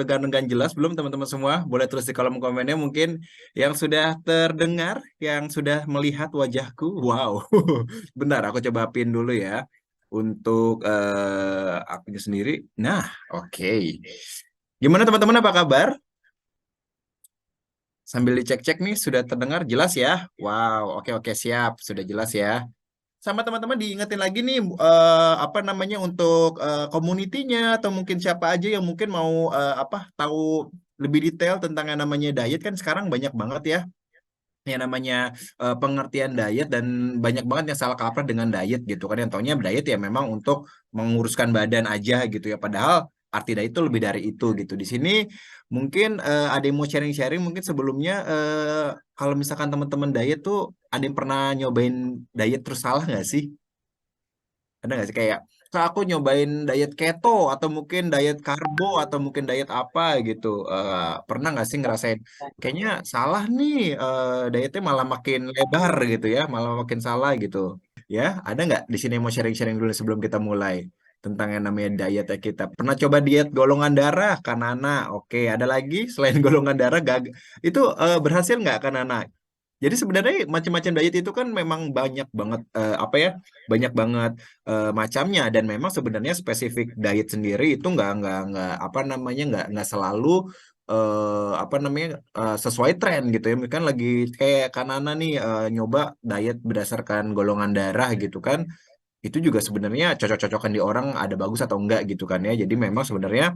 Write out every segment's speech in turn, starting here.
Dengan jelas belum teman-teman semua? Boleh tulis di kolom komennya mungkin yang sudah terdengar, yang sudah melihat wajahku. Wow, bentar aku coba pin dulu ya untuk akunya sendiri. Nah, oke. Gimana teman-teman, apa kabar? Sambil dicek-cek nih, sudah terdengar jelas ya? Wow, oke oke siap, sudah jelas ya. Sama teman-teman diingetin lagi nih apa namanya untuk community-nya atau mungkin siapa aja yang mungkin mau tahu lebih detail tentang yang namanya diet, kan sekarang banyak banget ya yang namanya pengertian diet, dan banyak banget yang salah kaprah dengan diet gitu kan, yang taunya diet ya memang untuk menguruskan badan aja gitu ya, padahal arti diet itu lebih dari itu gitu. Di sini mungkin ada yang mau sharing-sharing mungkin sebelumnya, kalau misalkan teman-teman diet tuh ada yang pernah nyobain diet terus salah nggak sih? Ada nggak sih kayak, "Kak, aku nyobain diet keto atau mungkin diet karbo atau mungkin diet apa gitu." Pernah nggak sih ngerasain kayaknya salah nih, dietnya malah makin lebar gitu ya, malah makin salah gitu. Ya, ada nggak di sini yang mau sharing-sharing dulu sebelum kita mulai tentang yang namanya diet ya kita? Pernah coba diet golongan darah, Kanana? Oke, ada lagi selain golongan darah gagal. Itu berhasil nggak Kanana? Jadi sebenarnya macam-macam diet itu kan memang banyak banget banyak banget macamnya, dan memang sebenarnya spesifik diet sendiri itu nggak nggak selalu sesuai tren gitu ya. Kan lagi kayak Kanana nih nyoba diet berdasarkan golongan darah gitu kan, itu juga sebenarnya cocok-cocokan di orang ada bagus atau enggak gitu kan ya. Jadi memang sebenarnya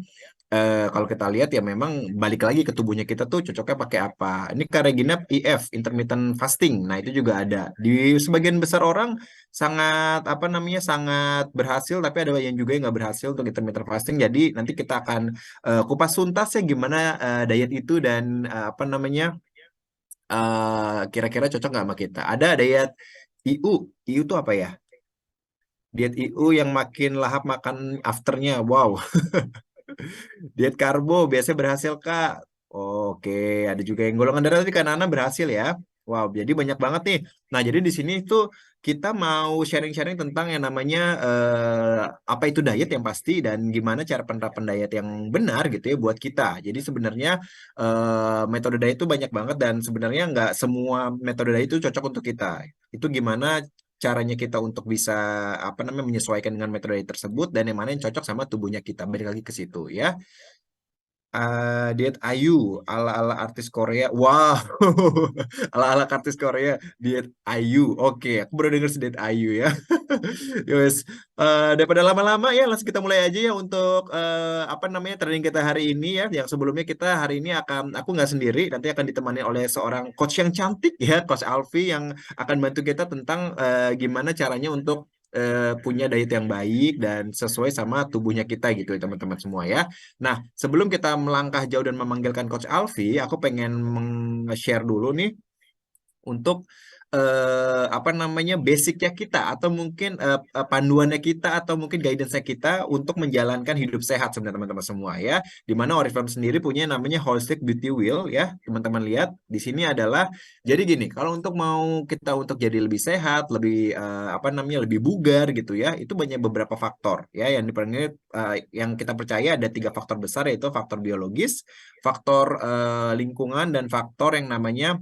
kalau kita lihat ya memang balik lagi ke tubuhnya kita tuh cocoknya pakai apa. Ini Kak Regina IF, intermittent fasting. Nah, itu juga ada. Di sebagian besar orang sangat sangat berhasil, tapi ada yang juga yang nggak berhasil untuk intermittent fasting. Jadi nanti kita akan kupas tuntas ya gimana diet itu, dan kira-kira cocok nggak sama kita. Ada diet IU. IU itu apa ya? Diet IU yang makin lahap makan afternya. Wow. Diet karbo biasanya berhasil Kak. Oke, ada juga yang golongan darah tadi kan Nana berhasil ya. Wow, jadi banyak banget nih. Nah, jadi di sini tuh kita mau sharing-sharing tentang yang namanya apa itu diet yang pasti, dan gimana cara penerapan diet yang benar gitu ya buat kita. Jadi sebenarnya metode diet itu banyak banget, dan sebenarnya nggak semua metode diet itu cocok untuk kita. Itu gimana caranya kita untuk bisa menyesuaikan dengan metode diet tersebut, dan yang mana yang cocok sama tubuhnya kita. Balik lagi ke situ ya. Diet Ayu ala-ala artis Korea. Wow. Ala-ala artis Korea, diet Ayu. Oke, aku baru dengar diet Ayu ya. Yos, daripada lama-lama ya langsung kita mulai aja ya untuk training kita hari ini ya. Yang sebelumnya kita hari ini aku nggak sendiri, nanti akan ditemani oleh seorang coach yang cantik ya, Coach Alfi, yang akan bantu kita tentang gimana caranya untuk punya diet yang baik dan sesuai sama tubuhnya kita gitu ya teman-teman semua ya. Nah, sebelum kita melangkah jauh dan memanggilkan Coach Alfi, aku pengen share dulu nih untuk basicnya kita, atau mungkin panduannya kita, atau mungkin guidance-nya kita untuk menjalankan hidup sehat sebenarnya teman-teman semua ya. Di mana Oriflame sendiri punya namanya Holistic Beauty Wheel ya. Teman-teman lihat di sini adalah, jadi gini, kalau untuk mau kita untuk jadi lebih sehat, lebih lebih bugar gitu ya, itu banyak beberapa faktor ya yang yang kita percaya ada tiga faktor besar, yaitu faktor biologis, faktor lingkungan, dan faktor yang namanya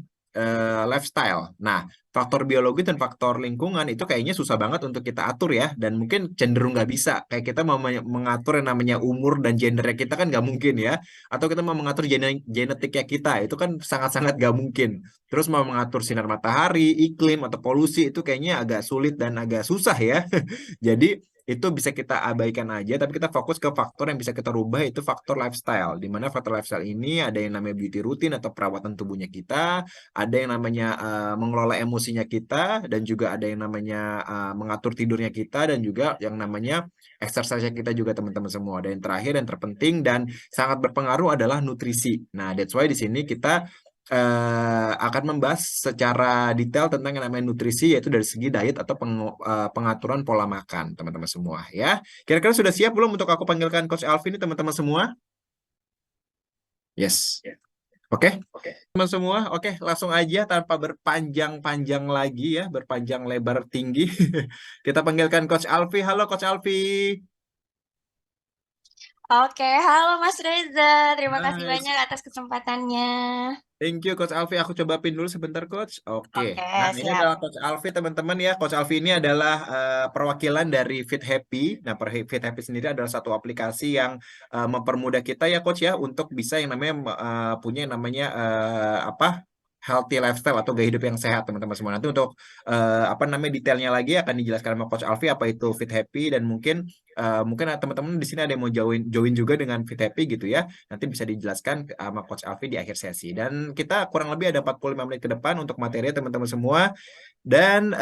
lifestyle. Nah, faktor biologi dan faktor lingkungan itu kayaknya susah banget untuk kita atur ya, dan mungkin cenderung nggak bisa. Kayak kita mau mengatur yang namanya umur dan gendernya kita kan nggak mungkin ya, atau kita mau mengatur genetiknya kita itu kan sangat-sangat nggak mungkin. Terus mau mengatur sinar matahari, iklim, atau polusi itu kayaknya agak sulit dan agak susah ya. Jadi itu bisa kita abaikan aja, tapi kita fokus ke faktor yang bisa kita rubah, itu faktor lifestyle. Di mana faktor lifestyle ini ada yang namanya beauty routine atau perawatan tubuhnya kita, ada yang namanya mengelola emosinya kita, dan juga ada yang namanya mengatur tidurnya kita, dan juga yang namanya exercise kita juga teman-teman semua. Dan yang terakhir dan terpenting dan sangat berpengaruh adalah nutrisi. Nah, that's why di sini kita akan membahas secara detail tentang yang namanya nutrisi, yaitu dari segi diet atau pengaturan pola makan teman-teman semua ya. Kira-kira sudah siap belum untuk aku panggilkan Coach Alvin ini teman-teman semua? Yes. Oke, teman semua, oke, langsung aja tanpa berpanjang-panjang lagi ya, berpanjang lebar tinggi. Kita panggilkan Coach Alfi. Halo Coach Alfi. Oke, halo Mas Reza. Terima kasih Nice. banyak atas kesempatannya. Thank you Coach Alfi. Aku coba pin dulu sebentar Coach. Oke. Oke, Nah, ini siap. adalah Coach Alfi teman-teman ya. Coach Alfi ini adalah perwakilan dari Fit Happy. Nah, Fit Happy sendiri adalah satu aplikasi yang mempermudah kita ya Coach ya untuk bisa yang namanya punya yang namanya apa? Healthy lifestyle atau gaya hidup yang sehat teman-teman semua. Nanti untuk apa namanya detailnya lagi akan dijelaskan sama Coach Alfi apa itu Fit Happy dan mungkin teman-teman di sini ada yang mau join join juga dengan Fit Happy gitu ya. Nanti bisa dijelaskan sama Coach Alfi di akhir sesi. Dan kita kurang lebih ada 45 menit ke depan untuk materi teman-teman semua. Dan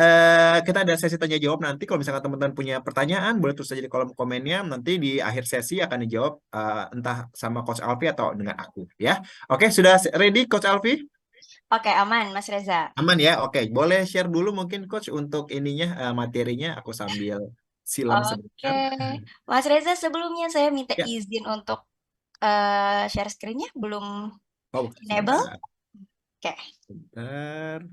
kita ada sesi tanya jawab nanti. Kalau misalkan teman-teman punya pertanyaan, boleh tulis saja di kolom komennya. Nanti di akhir sesi akan dijawab entah sama Coach Alfi atau dengan aku ya. Oke, sudah ready Coach Alfi? Oke, aman Mas Reza. Aman ya? Oke, boleh share dulu mungkin Coach untuk ininya materinya. Aku sambil silang Oke, sebentar. Mas Reza sebelumnya saya minta Ya. izin untuk share screen-nya. Belum Oh, enable. sebentar. Oke, Sebentar.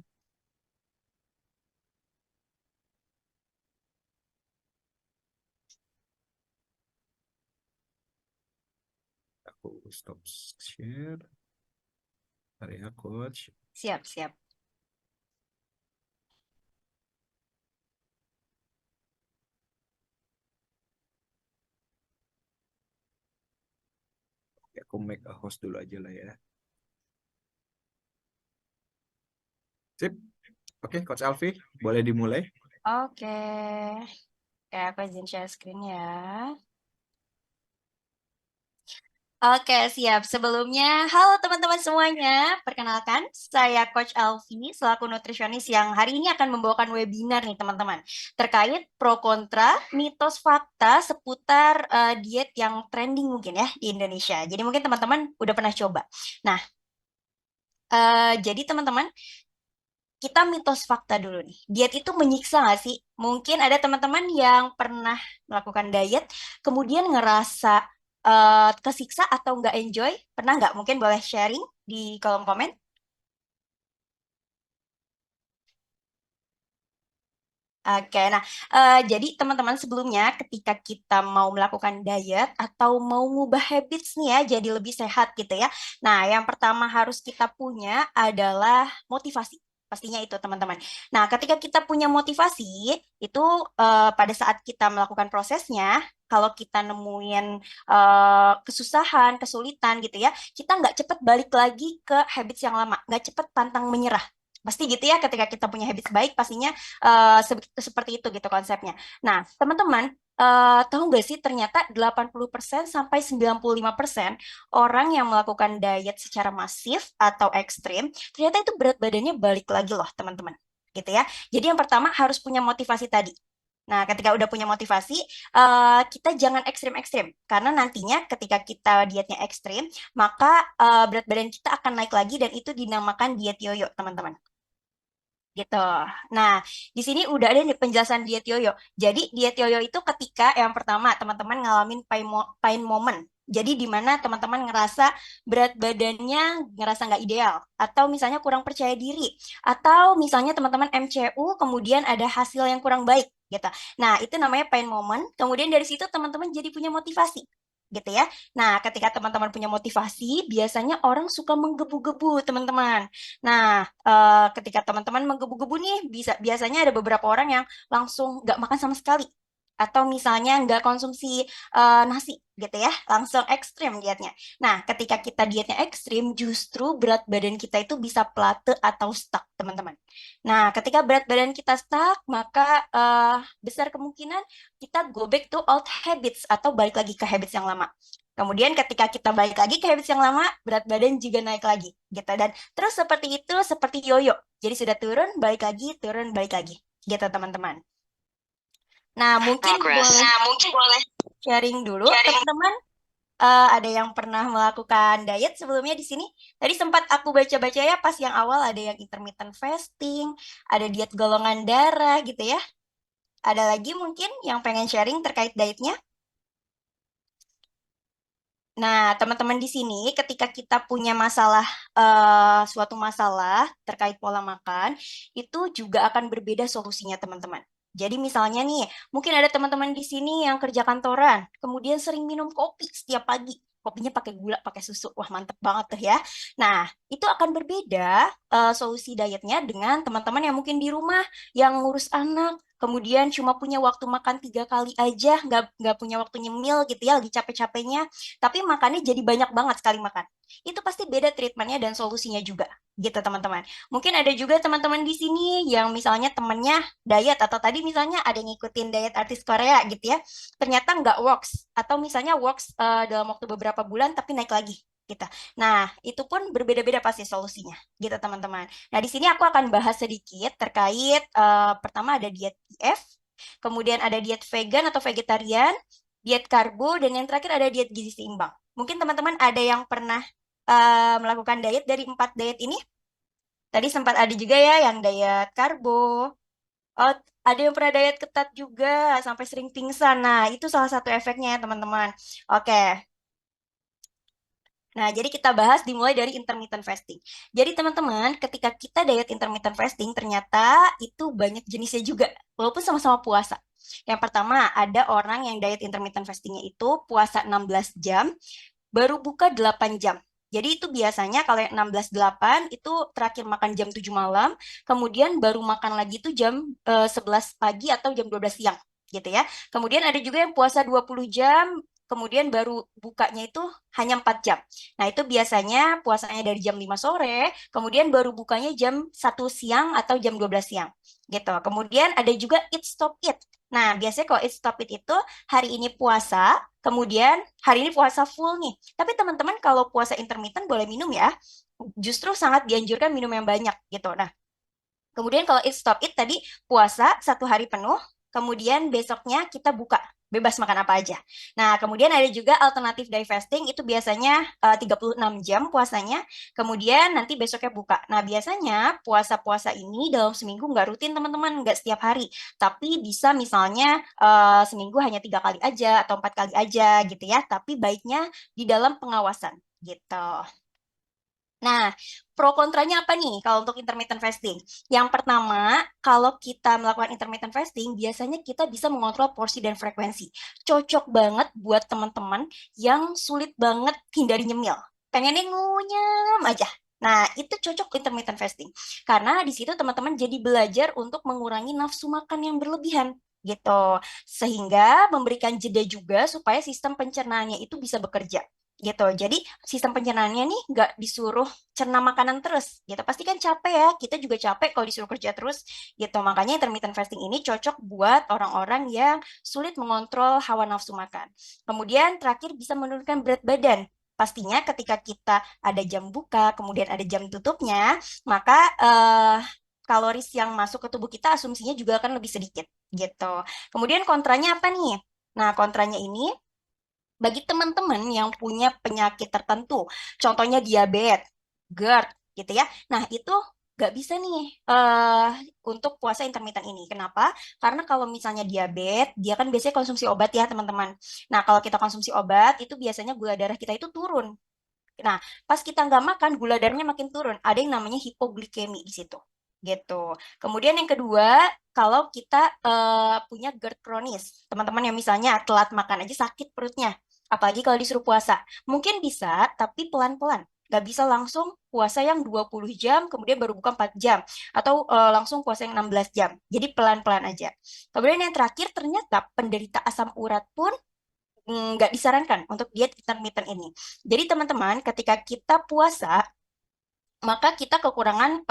Aku stop share. Bentar ya, Coach. siap, siap. Ya, aku make a host dulu aja lah ya. Sip. Oke, Coach Alfi, boleh dimulai. Oke, oke aku izin share screen ya. Oke, siap. Sebelumnya, halo teman-teman semuanya. Perkenalkan, saya Coach Alfi, selaku nutrisionis yang hari ini akan membawakan webinar nih teman-teman. Terkait pro kontra, mitos fakta seputar diet yang trending mungkin ya di Indonesia. Jadi mungkin teman-teman udah pernah coba. Nah, jadi teman-teman, kita mitos fakta dulu nih. Diet itu menyiksa nggak sih? Mungkin ada teman-teman yang pernah melakukan diet, kemudian ngerasa kesiksa atau nggak enjoy. Pernah nggak? Mungkin boleh sharing di kolom komen. Oke, nah jadi teman-teman sebelumnya ketika kita mau melakukan diet atau mau ngubah habits nih ya jadi lebih sehat gitu ya. Nah, yang pertama harus kita punya adalah motivasi. Pastinya itu teman-teman. Nah, ketika kita punya motivasi itu pada saat kita melakukan prosesnya, kalau kita nemuin kesusahan, kesulitan gitu ya, kita nggak cepet balik lagi ke habits yang lama, nggak cepet pantang menyerah. Pasti gitu ya, ketika kita punya habits baik, pastinya seperti itu gitu konsepnya. Nah, teman-teman, tahu nggak sih ternyata 80% sampai 95% orang yang melakukan diet secara masif atau ekstrim, ternyata itu berat badannya balik lagi loh, teman-teman. Gitu ya. Jadi yang pertama harus punya motivasi tadi. Nah, ketika udah punya motivasi, kita jangan ekstrim-ekstrim. Karena nantinya ketika kita dietnya ekstrim, maka berat badan kita akan naik lagi dan itu dinamakan diet yoyo, teman-teman. Gitu. Nah, di sini udah ada nih penjelasan diet yoyo. Jadi, diet yoyo itu ketika yang pertama teman-teman ngalamin pain moment. Jadi, di mana teman-teman ngerasa berat badannya ngerasa nggak ideal, atau misalnya kurang percaya diri, atau misalnya teman-teman MCU kemudian ada hasil yang kurang baik, gitu. Nah, itu namanya pain moment. Kemudian dari situ teman-teman jadi punya motivasi, gitu ya. Nah, ketika teman-teman punya motivasi, biasanya orang suka menggebu-gebu, teman-teman. Nah, ketika teman-teman menggebu-gebu nih, biasanya ada beberapa orang yang langsung nggak makan sama sekali. Atau misalnya nggak konsumsi nasi gitu ya, langsung ekstrim dietnya. Nah, ketika kita dietnya ekstrim, justru berat badan kita itu bisa plate atau stuck, teman-teman. Nah, ketika berat badan kita stuck, maka besar kemungkinan kita go back to old habits atau balik lagi ke habits yang lama. Kemudian ketika kita balik lagi ke habits yang lama, berat badan juga naik lagi, gitu. Dan terus seperti itu, seperti yoyo. Jadi sudah turun, balik lagi. Gitu, teman-teman. Nah, mungkin Progress. boleh Nah, mungkin boleh sharing dulu, sharing. teman-teman. Ada yang pernah melakukan diet sebelumnya di sini? Tadi sempat aku baca-baca ya, pas yang awal ada yang intermittent fasting, ada diet golongan darah gitu ya. Ada lagi mungkin yang pengen sharing terkait dietnya? Nah, teman-teman di sini, ketika kita punya masalah, suatu masalah terkait pola makan, itu juga akan berbeda solusinya, teman-teman. Jadi misalnya nih, mungkin ada teman-teman di sini yang kerja kantoran, kemudian sering minum kopi setiap pagi. Kopinya pakai gula, pakai susu. Wah, mantep banget tuh ya. Nah, itu akan berbeda solusi dietnya dengan teman-teman yang mungkin di rumah, yang ngurus anak, kemudian cuma punya waktu makan 3 kali aja, nggak punya waktu nyemil gitu ya, lagi capek-capeknya. Tapi makannya jadi banyak banget sekali makan. Itu pasti beda treatmentnya dan solusinya juga, gitu teman-teman. Mungkin ada juga teman-teman di sini yang misalnya temennya diet atau tadi misalnya ada yang ngikutin diet artis Korea gitu ya, ternyata nggak works atau misalnya works dalam waktu beberapa bulan tapi naik lagi gitu. Nah, itu pun berbeda-beda pasti solusinya gitu teman-teman. Nah, di sini aku akan bahas sedikit terkait pertama ada diet IF, kemudian ada diet vegan atau vegetarian, diet karbo, dan yang terakhir ada diet gizi seimbang. Mungkin teman-teman ada yang pernah melakukan diet dari 4 diet ini. Tadi sempat ada juga ya yang diet karbo. Oh, ada yang pernah diet ketat juga sampai sering pingsan. Nah, itu salah satu efeknya ya, teman-teman. Oke. Nah, jadi kita bahas dimulai dari intermittent fasting. Jadi teman-teman, ketika kita diet intermittent fasting, ternyata itu banyak jenisnya juga, walaupun sama-sama puasa. Yang pertama, ada orang yang diet intermittent fastingnya itu puasa 16 jam, baru buka 8 jam. Jadi itu biasanya kalau yang 16-8 itu terakhir makan jam 7 malam, kemudian baru makan lagi itu jam 11 pagi atau jam 12 siang gitu ya. Kemudian ada juga yang puasa 20 jam, kemudian baru bukanya itu hanya 4 jam. Nah, itu biasanya puasanya dari jam 5 sore, kemudian baru bukanya jam 1 siang atau jam 12 siang gitu. Kemudian ada juga eat stop eat. Nah, biasanya kalau eat stop eat itu hari ini puasa, kemudian hari ini puasa full nih. Tapi teman-teman kalau puasa intermittent boleh minum ya. Justru sangat dianjurkan minum yang banyak gitu. Nah, kemudian kalau eat stop eat tadi puasa 1 hari penuh, kemudian besoknya kita buka, bebas makan apa aja. Nah, kemudian ada juga alternatif day fasting, itu biasanya 36 jam puasanya, kemudian nanti besoknya buka. Nah, biasanya puasa-puasa ini dalam seminggu nggak rutin teman-teman, nggak setiap hari, tapi bisa misalnya seminggu hanya 3 kali aja atau 4 kali aja gitu ya, tapi baiknya di dalam pengawasan gitu. Nah, pro kontranya apa nih kalau untuk intermittent fasting? Yang pertama, kalau kita melakukan intermittent fasting, biasanya kita bisa mengontrol porsi dan frekuensi. Cocok banget buat teman-teman yang sulit banget hindari nyemil. Pengennya ngunyam aja. Nah, itu cocok intermittent fasting. Karena di situ teman-teman jadi belajar untuk mengurangi nafsu makan yang berlebihan gitu. Sehingga memberikan jeda juga supaya sistem pencernaannya itu bisa bekerja gitu. Jadi sistem pencernaannya nih nggak disuruh cerna makanan terus gitu. Pasti kan capek ya. Kita juga capek kalau disuruh kerja terus gitu. Makanya intermittent fasting ini cocok buat orang-orang yang sulit mengontrol hawa nafsu makan. Kemudian terakhir bisa menurunkan berat badan. Pastinya ketika kita ada jam buka, kemudian ada jam tutupnya, maka kaloris yang masuk ke tubuh kita asumsinya juga akan lebih sedikit gitu. Kemudian kontranya apa nih? Nah, kontranya ini bagi teman-teman yang punya penyakit tertentu, contohnya diabetes, GERD, gitu ya. Nah, itu nggak bisa nih untuk puasa intermittent ini. Kenapa? Karena kalau misalnya diabetes, dia kan biasanya konsumsi obat ya, teman-teman. Nah, kalau kita konsumsi obat, itu biasanya gula darah kita itu turun. Nah, pas kita nggak makan, gula darahnya makin turun. Ada yang namanya hipoglikemi di situ. Gitu. Kemudian yang kedua, kalau kita punya GERD kronis, teman-teman yang misalnya telat makan aja sakit perutnya, apalagi kalau disuruh puasa. Mungkin bisa, tapi pelan-pelan. Nggak bisa langsung puasa yang 20 jam, kemudian baru buka 4 jam. Atau langsung puasa yang 16 jam. Jadi pelan-pelan aja. Kemudian yang terakhir, ternyata penderita asam urat pun nggak disarankan untuk diet intermittent ini. Jadi teman-teman, ketika kita puasa, maka kita kekurangan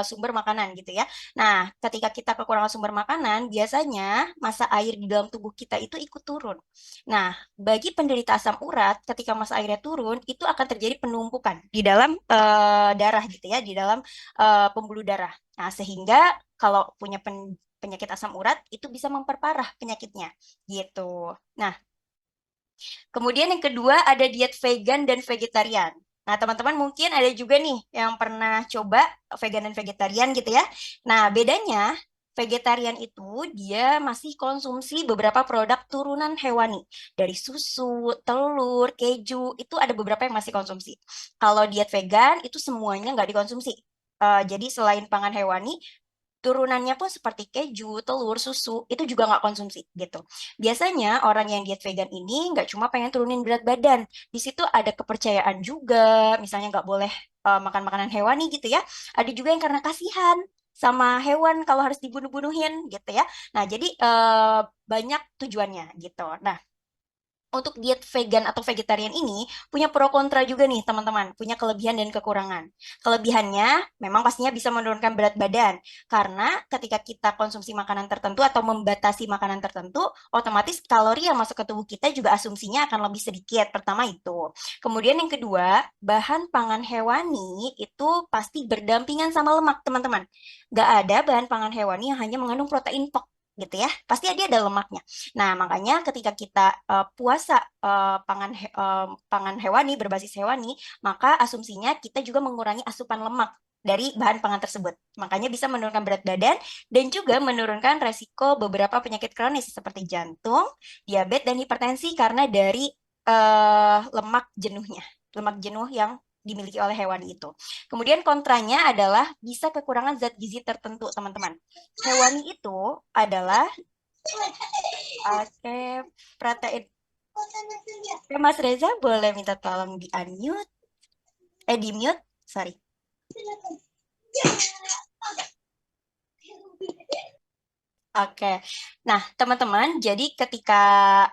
sumber makanan gitu ya. Nah, ketika kita kekurangan sumber makanan, biasanya massa air di dalam tubuh kita itu ikut turun. Nah, bagi penderita asam urat, ketika massa airnya turun, itu akan terjadi penumpukan di dalam darah gitu ya, di dalam pembuluh darah. Nah, sehingga kalau punya penyakit asam urat itu bisa memperparah penyakitnya gitu. Nah, kemudian yang kedua ada diet vegan dan vegetarian. Nah, teman-teman mungkin ada juga nih yang pernah coba vegan dan vegetarian gitu ya. Nah, bedanya vegetarian itu dia masih konsumsi beberapa produk turunan hewani. Dari susu, telur, keju, itu ada beberapa yang masih konsumsi. Kalau diet vegan itu semuanya nggak dikonsumsi. Jadi selain pangan hewani, Turunannya pun seperti keju, telur, susu, itu juga nggak konsumsi gitu. Biasanya orang yang diet vegan ini nggak cuma pengen turunin berat badan, di situ ada kepercayaan juga, misalnya nggak boleh makan makanan hewani gitu ya. Ada juga yang karena kasihan sama hewan kalau harus dibunuh-bunuhin gitu ya. Nah, jadi banyak tujuannya gitu. Nah, untuk diet vegan atau vegetarian ini punya pro kontra juga nih teman-teman, punya kelebihan dan kekurangan. Kelebihannya memang pastinya bisa menurunkan berat badan karena ketika kita konsumsi makanan tertentu atau membatasi makanan tertentu, otomatis kalori yang masuk ke tubuh kita juga asumsinya akan lebih sedikit. Pertama itu. Kemudian yang kedua, bahan pangan hewani itu pasti berdampingan sama lemak, teman-teman. Gak ada bahan pangan hewani yang hanya mengandung protein tok gitu ya. Pasti dia ada lemaknya. Nah, makanya ketika kita puasa pangan hewani berbasis hewani, maka asumsinya kita juga mengurangi asupan lemak dari bahan pangan tersebut. Makanya bisa menurunkan berat badan dan juga menurunkan resiko beberapa penyakit kronis seperti jantung, diabetes dan hipertensi karena dari lemak jenuhnya, lemak jenuh yang dimiliki oleh hewan itu. Kemudian kontranya adalah bisa kekurangan zat gizi tertentu, teman-teman. Hewani itu adalah protein. Mas Reza boleh minta tolong di unmute, di mute, sorry. Oke. Nah, teman-teman, jadi ketika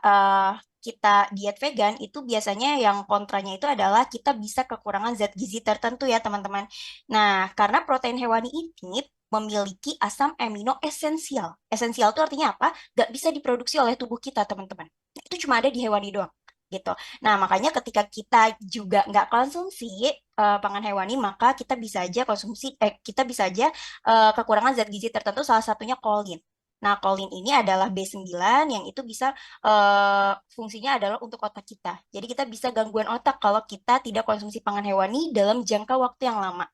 eh, kita diet vegan itu biasanya yang kontranya itu adalah kita bisa kekurangan zat gizi tertentu ya, teman-teman. Nah, karena protein hewani ini memiliki asam amino esensial. Esensial itu artinya apa? Gak bisa diproduksi oleh tubuh kita, teman-teman. Nah, itu cuma ada di hewani doang. Gitu. Nah, makanya ketika kita juga nggak konsumsi pangan hewani, maka kita bisa aja kita bisa aja kekurangan zat gizi tertentu, salah satunya kolin. Nah, kolin ini adalah B9 yang itu bisa fungsinya adalah untuk otak kita. Jadi kita bisa gangguan otak kalau kita tidak konsumsi pangan hewani dalam jangka waktu yang lama.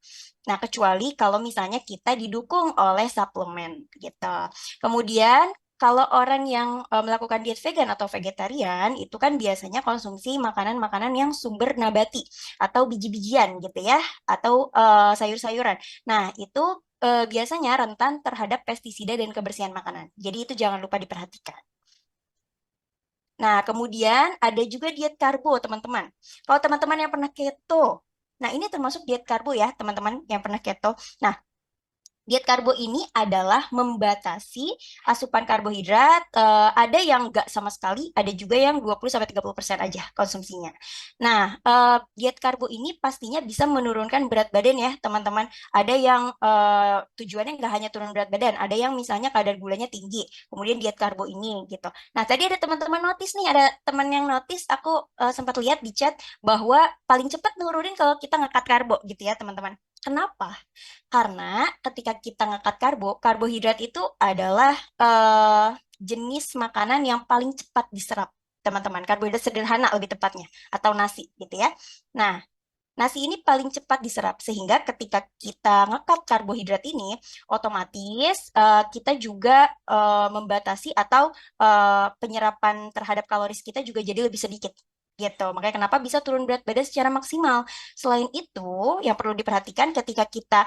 Nah, kecuali kalau misalnya kita didukung oleh suplemen gitu. Kemudian kalau orang yang melakukan diet vegan atau vegetarian itu kan biasanya konsumsi makanan-makanan yang sumber nabati atau biji-bijian gitu ya, atau sayur-sayuran. Nah, itu biasanya rentan terhadap pestisida dan kebersihan makanan. Jadi itu jangan lupa diperhatikan. Nah, kemudian ada juga diet karbo, teman-teman. Kalau teman-teman yang pernah keto, nah ini termasuk diet karbo ya, teman-teman yang pernah keto. Nah, diet karbo ini adalah membatasi asupan karbohidrat. Ada yang nggak sama sekali, ada juga yang 20-30% aja konsumsinya. Nah, diet karbo ini pastinya bisa menurunkan berat badan ya, teman-teman. Ada yang tujuannya nggak hanya turun berat badan, ada yang misalnya kadar gulanya tinggi, kemudian diet karbo ini gitu. Nah, tadi ada teman-teman notice nih, ada teman yang notice, aku sempat lihat di chat bahwa paling cepat nurunin kalau kita ngekat karbo gitu ya, teman-teman. Kenapa? Karena ketika kita ngangkat karbohidrat itu adalah jenis makanan yang paling cepat diserap, teman-teman. Karbohidrat sederhana lebih tepatnya, atau nasi gitu ya. Nah, nasi ini paling cepat diserap, sehingga ketika kita ngekat karbohidrat ini, otomatis kita juga membatasi atau penyerapan terhadap kaloris kita juga jadi lebih sedikit. Gitu. Makanya kenapa bisa turun berat badan secara maksimal. Selain itu, yang perlu diperhatikan ketika kita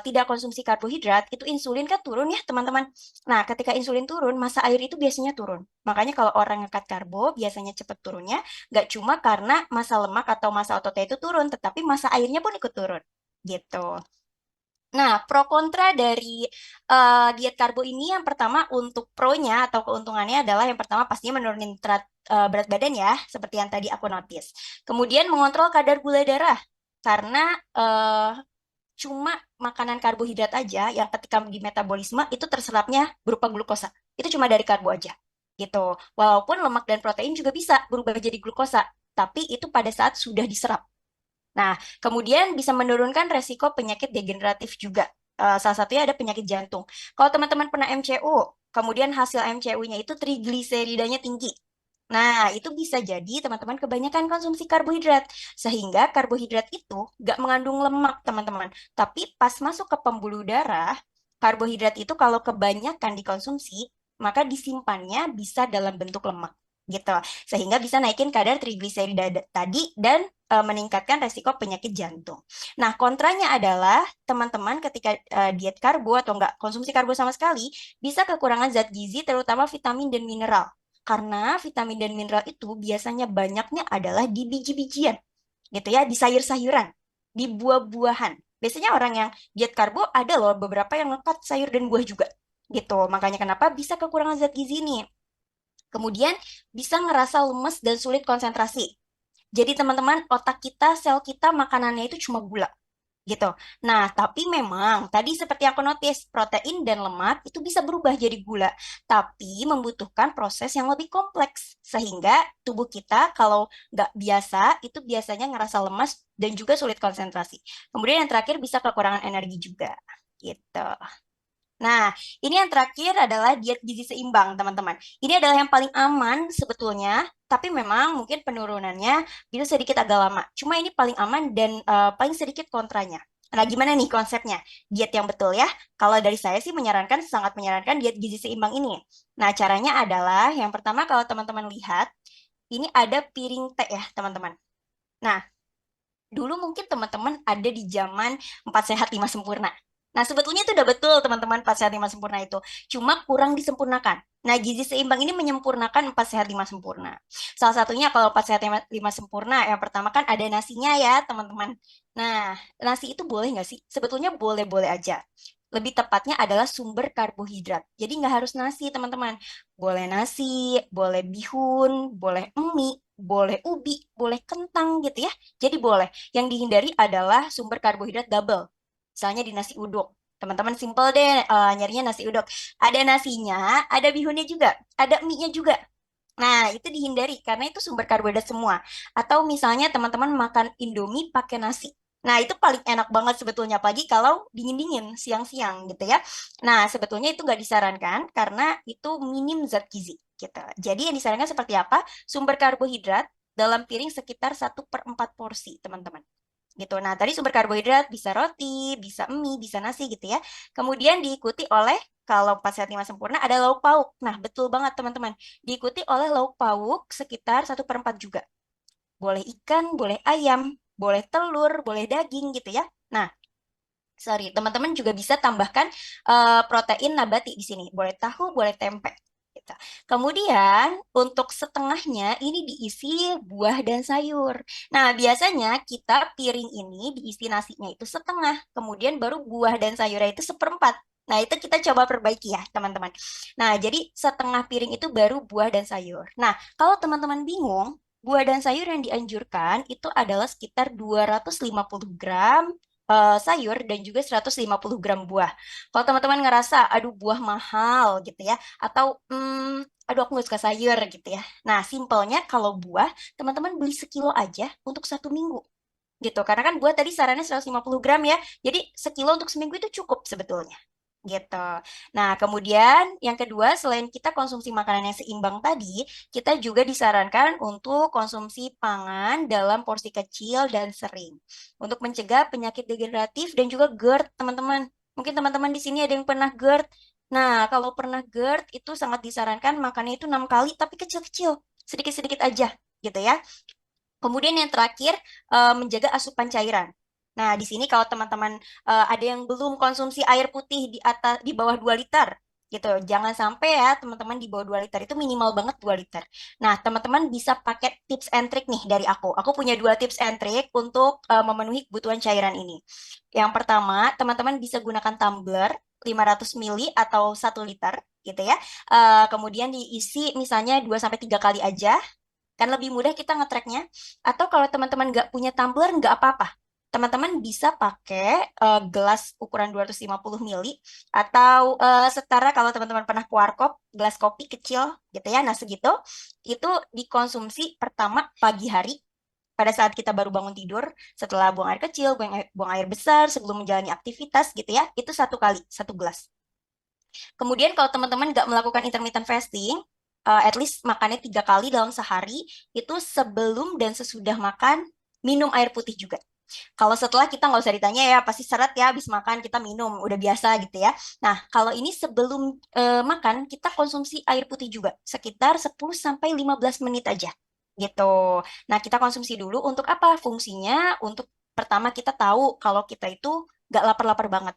tidak konsumsi karbohidrat, itu insulin kan turun ya, teman-teman. Nah, ketika insulin turun, massa air itu biasanya turun. Makanya kalau orang ngekat karbo, biasanya cepat turunnya nggak cuma karena massa lemak atau massa ototnya itu turun, tetapi massa airnya pun ikut turun. Gitu. Nah, pro kontra dari diet karbo ini yang pertama untuk pro-nya atau keuntungannya adalah yang pertama pastinya menurunin berat badan ya, seperti yang tadi aku notice. Kemudian mengontrol kadar gula darah karena cuma makanan karbohidrat aja yang ketika di metabolisme itu terserapnya berupa glukosa. Itu cuma dari karbo aja. Gitu. Walaupun lemak dan protein juga bisa berubah jadi glukosa, tapi itu pada saat sudah diserap. Nah, kemudian bisa menurunkan resiko penyakit degeneratif juga. Salah satunya ada penyakit jantung. Kalau teman-teman pernah MCU, kemudian hasil MCU-nya itu trigliseridanya tinggi. Nah, itu bisa jadi teman-teman kebanyakan konsumsi karbohidrat. Sehingga karbohidrat itu nggak mengandung lemak, teman-teman. Tapi pas masuk ke pembuluh darah, karbohidrat itu kalau kebanyakan dikonsumsi, maka disimpannya bisa dalam bentuk lemak. gitu. Sehingga bisa naikin kadar trigliserida tadi dan meningkatkan resiko penyakit jantung. Nah, kontranya adalah teman-teman ketika diet karbo atau enggak konsumsi karbo sama sekali, bisa kekurangan zat gizi terutama vitamin dan mineral. Karena vitamin dan mineral itu biasanya banyaknya adalah di biji-bijian, gitu ya, di sayur-sayuran, di buah-buahan. Biasanya orang yang diet karbo ada loh beberapa yang ngekat sayur dan buah juga, gitu. Makanya kenapa bisa kekurangan zat gizi nih. Kemudian bisa ngerasa lemes dan sulit konsentrasi. Jadi teman-teman, otak kita, sel kita makanannya itu cuma gula gitu. Nah, tapi memang tadi seperti aku notice, protein dan lemak itu bisa berubah jadi gula, tapi membutuhkan proses yang lebih kompleks. Sehingga tubuh kita kalau nggak biasa, itu biasanya ngerasa lemas dan juga sulit konsentrasi. Kemudian yang terakhir bisa kekurangan energi juga. Gitu. Nah, ini yang terakhir adalah diet gizi seimbang, teman-teman. Ini adalah yang paling aman sebetulnya, tapi memang mungkin penurunannya bisa sedikit agak lama. Cuma ini paling aman dan paling sedikit kontranya. Nah, gimana nih konsepnya? Diet yang betul ya. Kalau dari saya sih menyarankan, sangat menyarankan diet gizi seimbang ini. Nah, caranya adalah yang pertama kalau teman-teman lihat, ini ada piring teh ya, teman-teman. Nah, dulu mungkin teman-teman ada di zaman 4 sehat 5 sempurna. Nah, sebetulnya itu udah betul teman-teman 4 sehat 5 sempurna itu. Cuma kurang disempurnakan. Nah, gizi seimbang ini menyempurnakan 4 sehat 5 sempurna. Salah satunya kalau 4 sehat 5 sempurna, yang pertama kan ada nasinya ya teman-teman. Nah, nasi itu boleh nggak sih? Sebetulnya boleh-boleh aja. Lebih tepatnya adalah sumber karbohidrat. Jadi nggak harus nasi teman-teman. Boleh nasi, boleh bihun, boleh mie, boleh ubi, boleh kentang gitu ya. Jadi boleh. Yang dihindari adalah sumber karbohidrat double. Misalnya di nasi uduk. Teman-teman simple deh nyarinya nasi uduk. Ada nasinya, ada bihunnya juga, ada mie-nya juga. Nah, itu dihindari karena itu sumber karbohidrat semua. Atau misalnya teman-teman makan Indomie pakai nasi. Nah, itu paling enak banget sebetulnya pagi kalau dingin-dingin siang-siang gitu ya. Nah, sebetulnya itu nggak disarankan karena itu minim zat gizi gitu. Jadi yang disarankan seperti apa? Sumber karbohidrat dalam piring sekitar 1/4 porsi, teman-teman gitu. Nah, tadi sumber karbohidrat bisa roti, bisa mie, bisa nasi gitu ya. Kemudian diikuti oleh kalau 4 sehat 5 sempurna ada lauk pauk. Nah, betul banget teman-teman. Diikuti oleh lauk pauk sekitar 1/4 juga. Boleh ikan, boleh ayam, boleh telur, boleh daging gitu ya. Nah, sorry, teman-teman juga bisa tambahkan protein nabati di sini. Boleh tahu, boleh tempe. Gitu. Kemudian untuk setengahnya ini diisi buah dan sayur. Nah, biasanya kita piring ini diisi nasinya itu setengah, kemudian baru buah dan sayurnya itu seperempat. Nah, itu kita coba perbaiki ya, teman-teman. Nah, jadi setengah piring itu baru buah dan sayur. Nah, kalau teman-teman bingung, buah dan sayur yang dianjurkan itu adalah sekitar 250 gram sayur dan juga 150 gram buah. Kalau teman-teman ngerasa, aduh buah mahal gitu ya, atau aduh aku nggak suka sayur gitu ya. Nah, simpelnya kalau buah, teman-teman beli sekilo aja untuk 1 minggu gitu. Karena kan buah tadi sarannya 150 gram ya, jadi sekilo untuk seminggu itu cukup sebetulnya. Gitu. Nah, kemudian yang kedua, selain kita konsumsi makanan yang seimbang tadi, kita juga disarankan untuk konsumsi pangan dalam porsi kecil dan sering untuk mencegah penyakit degeneratif dan juga GERD, teman-teman. Mungkin teman-teman di sini ada yang pernah GERD. Nah, kalau pernah GERD itu sangat disarankan makannya itu 6 kali, tapi kecil-kecil, sedikit-sedikit aja, gitu ya. Kemudian yang terakhir, menjaga asupan cairan. Nah, di sini kalau teman-teman ada yang belum konsumsi air putih di bawah 2 liter gitu. Jangan sampai ya teman-teman di bawah 2 liter itu minimal banget 2 liter. Nah, teman-teman bisa pakai tips and trick nih dari aku. Aku punya 2 tips and trick untuk memenuhi kebutuhan cairan ini. Yang pertama, teman-teman bisa gunakan tumbler 500 mili atau 1 liter gitu ya. Kemudian diisi misalnya 2 sampai 3 kali aja. Kan lebih mudah kita nge-tracknya. Atau kalau teman-teman nggak punya tumbler, nggak apa-apa. Teman-teman bisa pakai gelas ukuran 250 mili atau setara kalau teman-teman pernah ke warkop, gelas kopi kecil gitu ya. Nah, segitu itu dikonsumsi pertama pagi hari pada saat kita baru bangun tidur, setelah buang air kecil, buang air besar, sebelum menjalani aktivitas gitu ya, itu 1 kali, 1 gelas. Kemudian kalau teman-teman nggak melakukan intermittent fasting, at least makannya 3 kali dalam sehari, itu sebelum dan sesudah makan, minum air putih juga. Kalau setelah kita nggak usah ditanya ya, pasti seret ya, habis makan kita minum, udah biasa gitu ya. Nah, kalau ini sebelum makan, kita konsumsi air putih juga, sekitar 10 sampai 15 menit aja. Gitu. Nah, kita konsumsi dulu untuk apa? Fungsinya untuk pertama kita tahu kalau kita itu nggak lapar-lapar banget.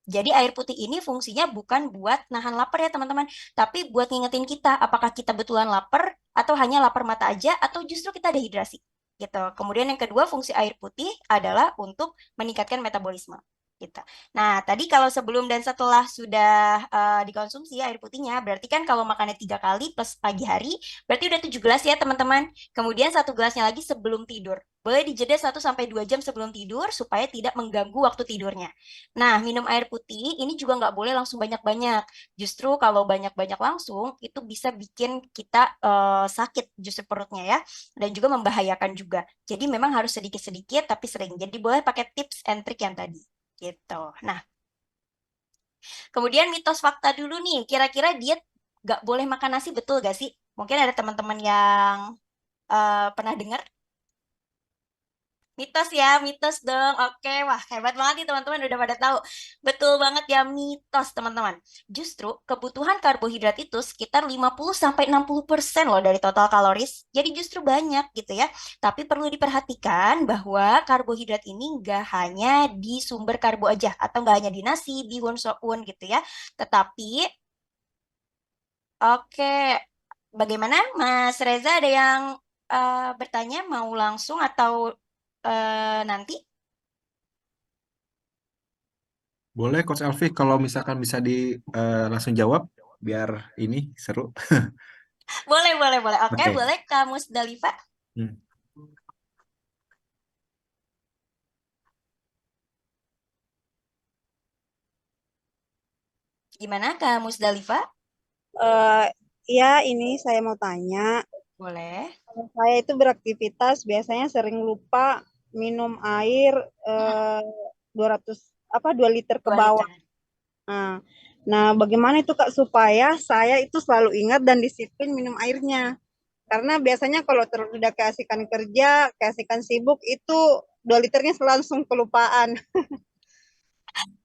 Jadi air putih ini fungsinya bukan buat nahan lapar ya teman-teman, tapi buat ngingetin kita apakah kita betulan lapar atau hanya lapar mata aja atau justru kita dehidrasi gitu. Kemudian yang kedua fungsi air putih adalah untuk meningkatkan metabolisme gitu. Nah, tadi kalau sebelum dan setelah sudah dikonsumsi air putihnya, berarti kan kalau makannya 3 kali plus pagi hari, berarti udah 7 gelas ya teman-teman. Kemudian 1 gelasnya lagi sebelum tidur. Boleh dijeda 1 sampai 2 jam sebelum tidur supaya tidak mengganggu waktu tidurnya. Nah, minum air putih ini juga nggak boleh langsung banyak-banyak. Justru kalau banyak-banyak langsung itu bisa bikin kita sakit justru perutnya ya, dan juga membahayakan juga. Jadi memang harus sedikit-sedikit tapi sering. Jadi boleh pakai tips and trick yang tadi. Gitu. Nah, kemudian mitos fakta dulu nih. Kira-kira diet nggak boleh makan nasi betul gak sih? Mungkin ada teman-teman yang pernah dengar. Mitos ya, mitos dong. Oke, wah hebat banget nih teman-teman udah pada tahu. Betul banget ya mitos teman-teman. Justru kebutuhan karbohidrat itu sekitar 50 sampai 60% loh dari total kaloris. Jadi justru banyak gitu ya. Tapi perlu diperhatikan bahwa karbohidrat ini nggak hanya di sumber karbo aja atau nggak hanya di nasi, bihun, soun gitu ya. Tetapi oke, bagaimana Mas Reza ada yang bertanya mau langsung atau nanti? Boleh Coach Elvi kalau misalkan bisa langsung jawab biar ini seru. Boleh, boleh, boleh. Oke, Oke. boleh kamu Dalifa. Hmm. Gimana kamu Dalifa? Eh, ya, ini saya mau tanya. Boleh. Kalau saya itu beraktivitas biasanya sering lupa minum air Hmm, eh, 200 apa 2 liter ke 2 liter. bawah. Nah, nah, bagaimana itu Kak supaya saya itu selalu ingat dan disiplin minum airnya? Karena biasanya kalau udah keasikan kerja, keasikan sibuk itu 2 liternya langsung kelupaan.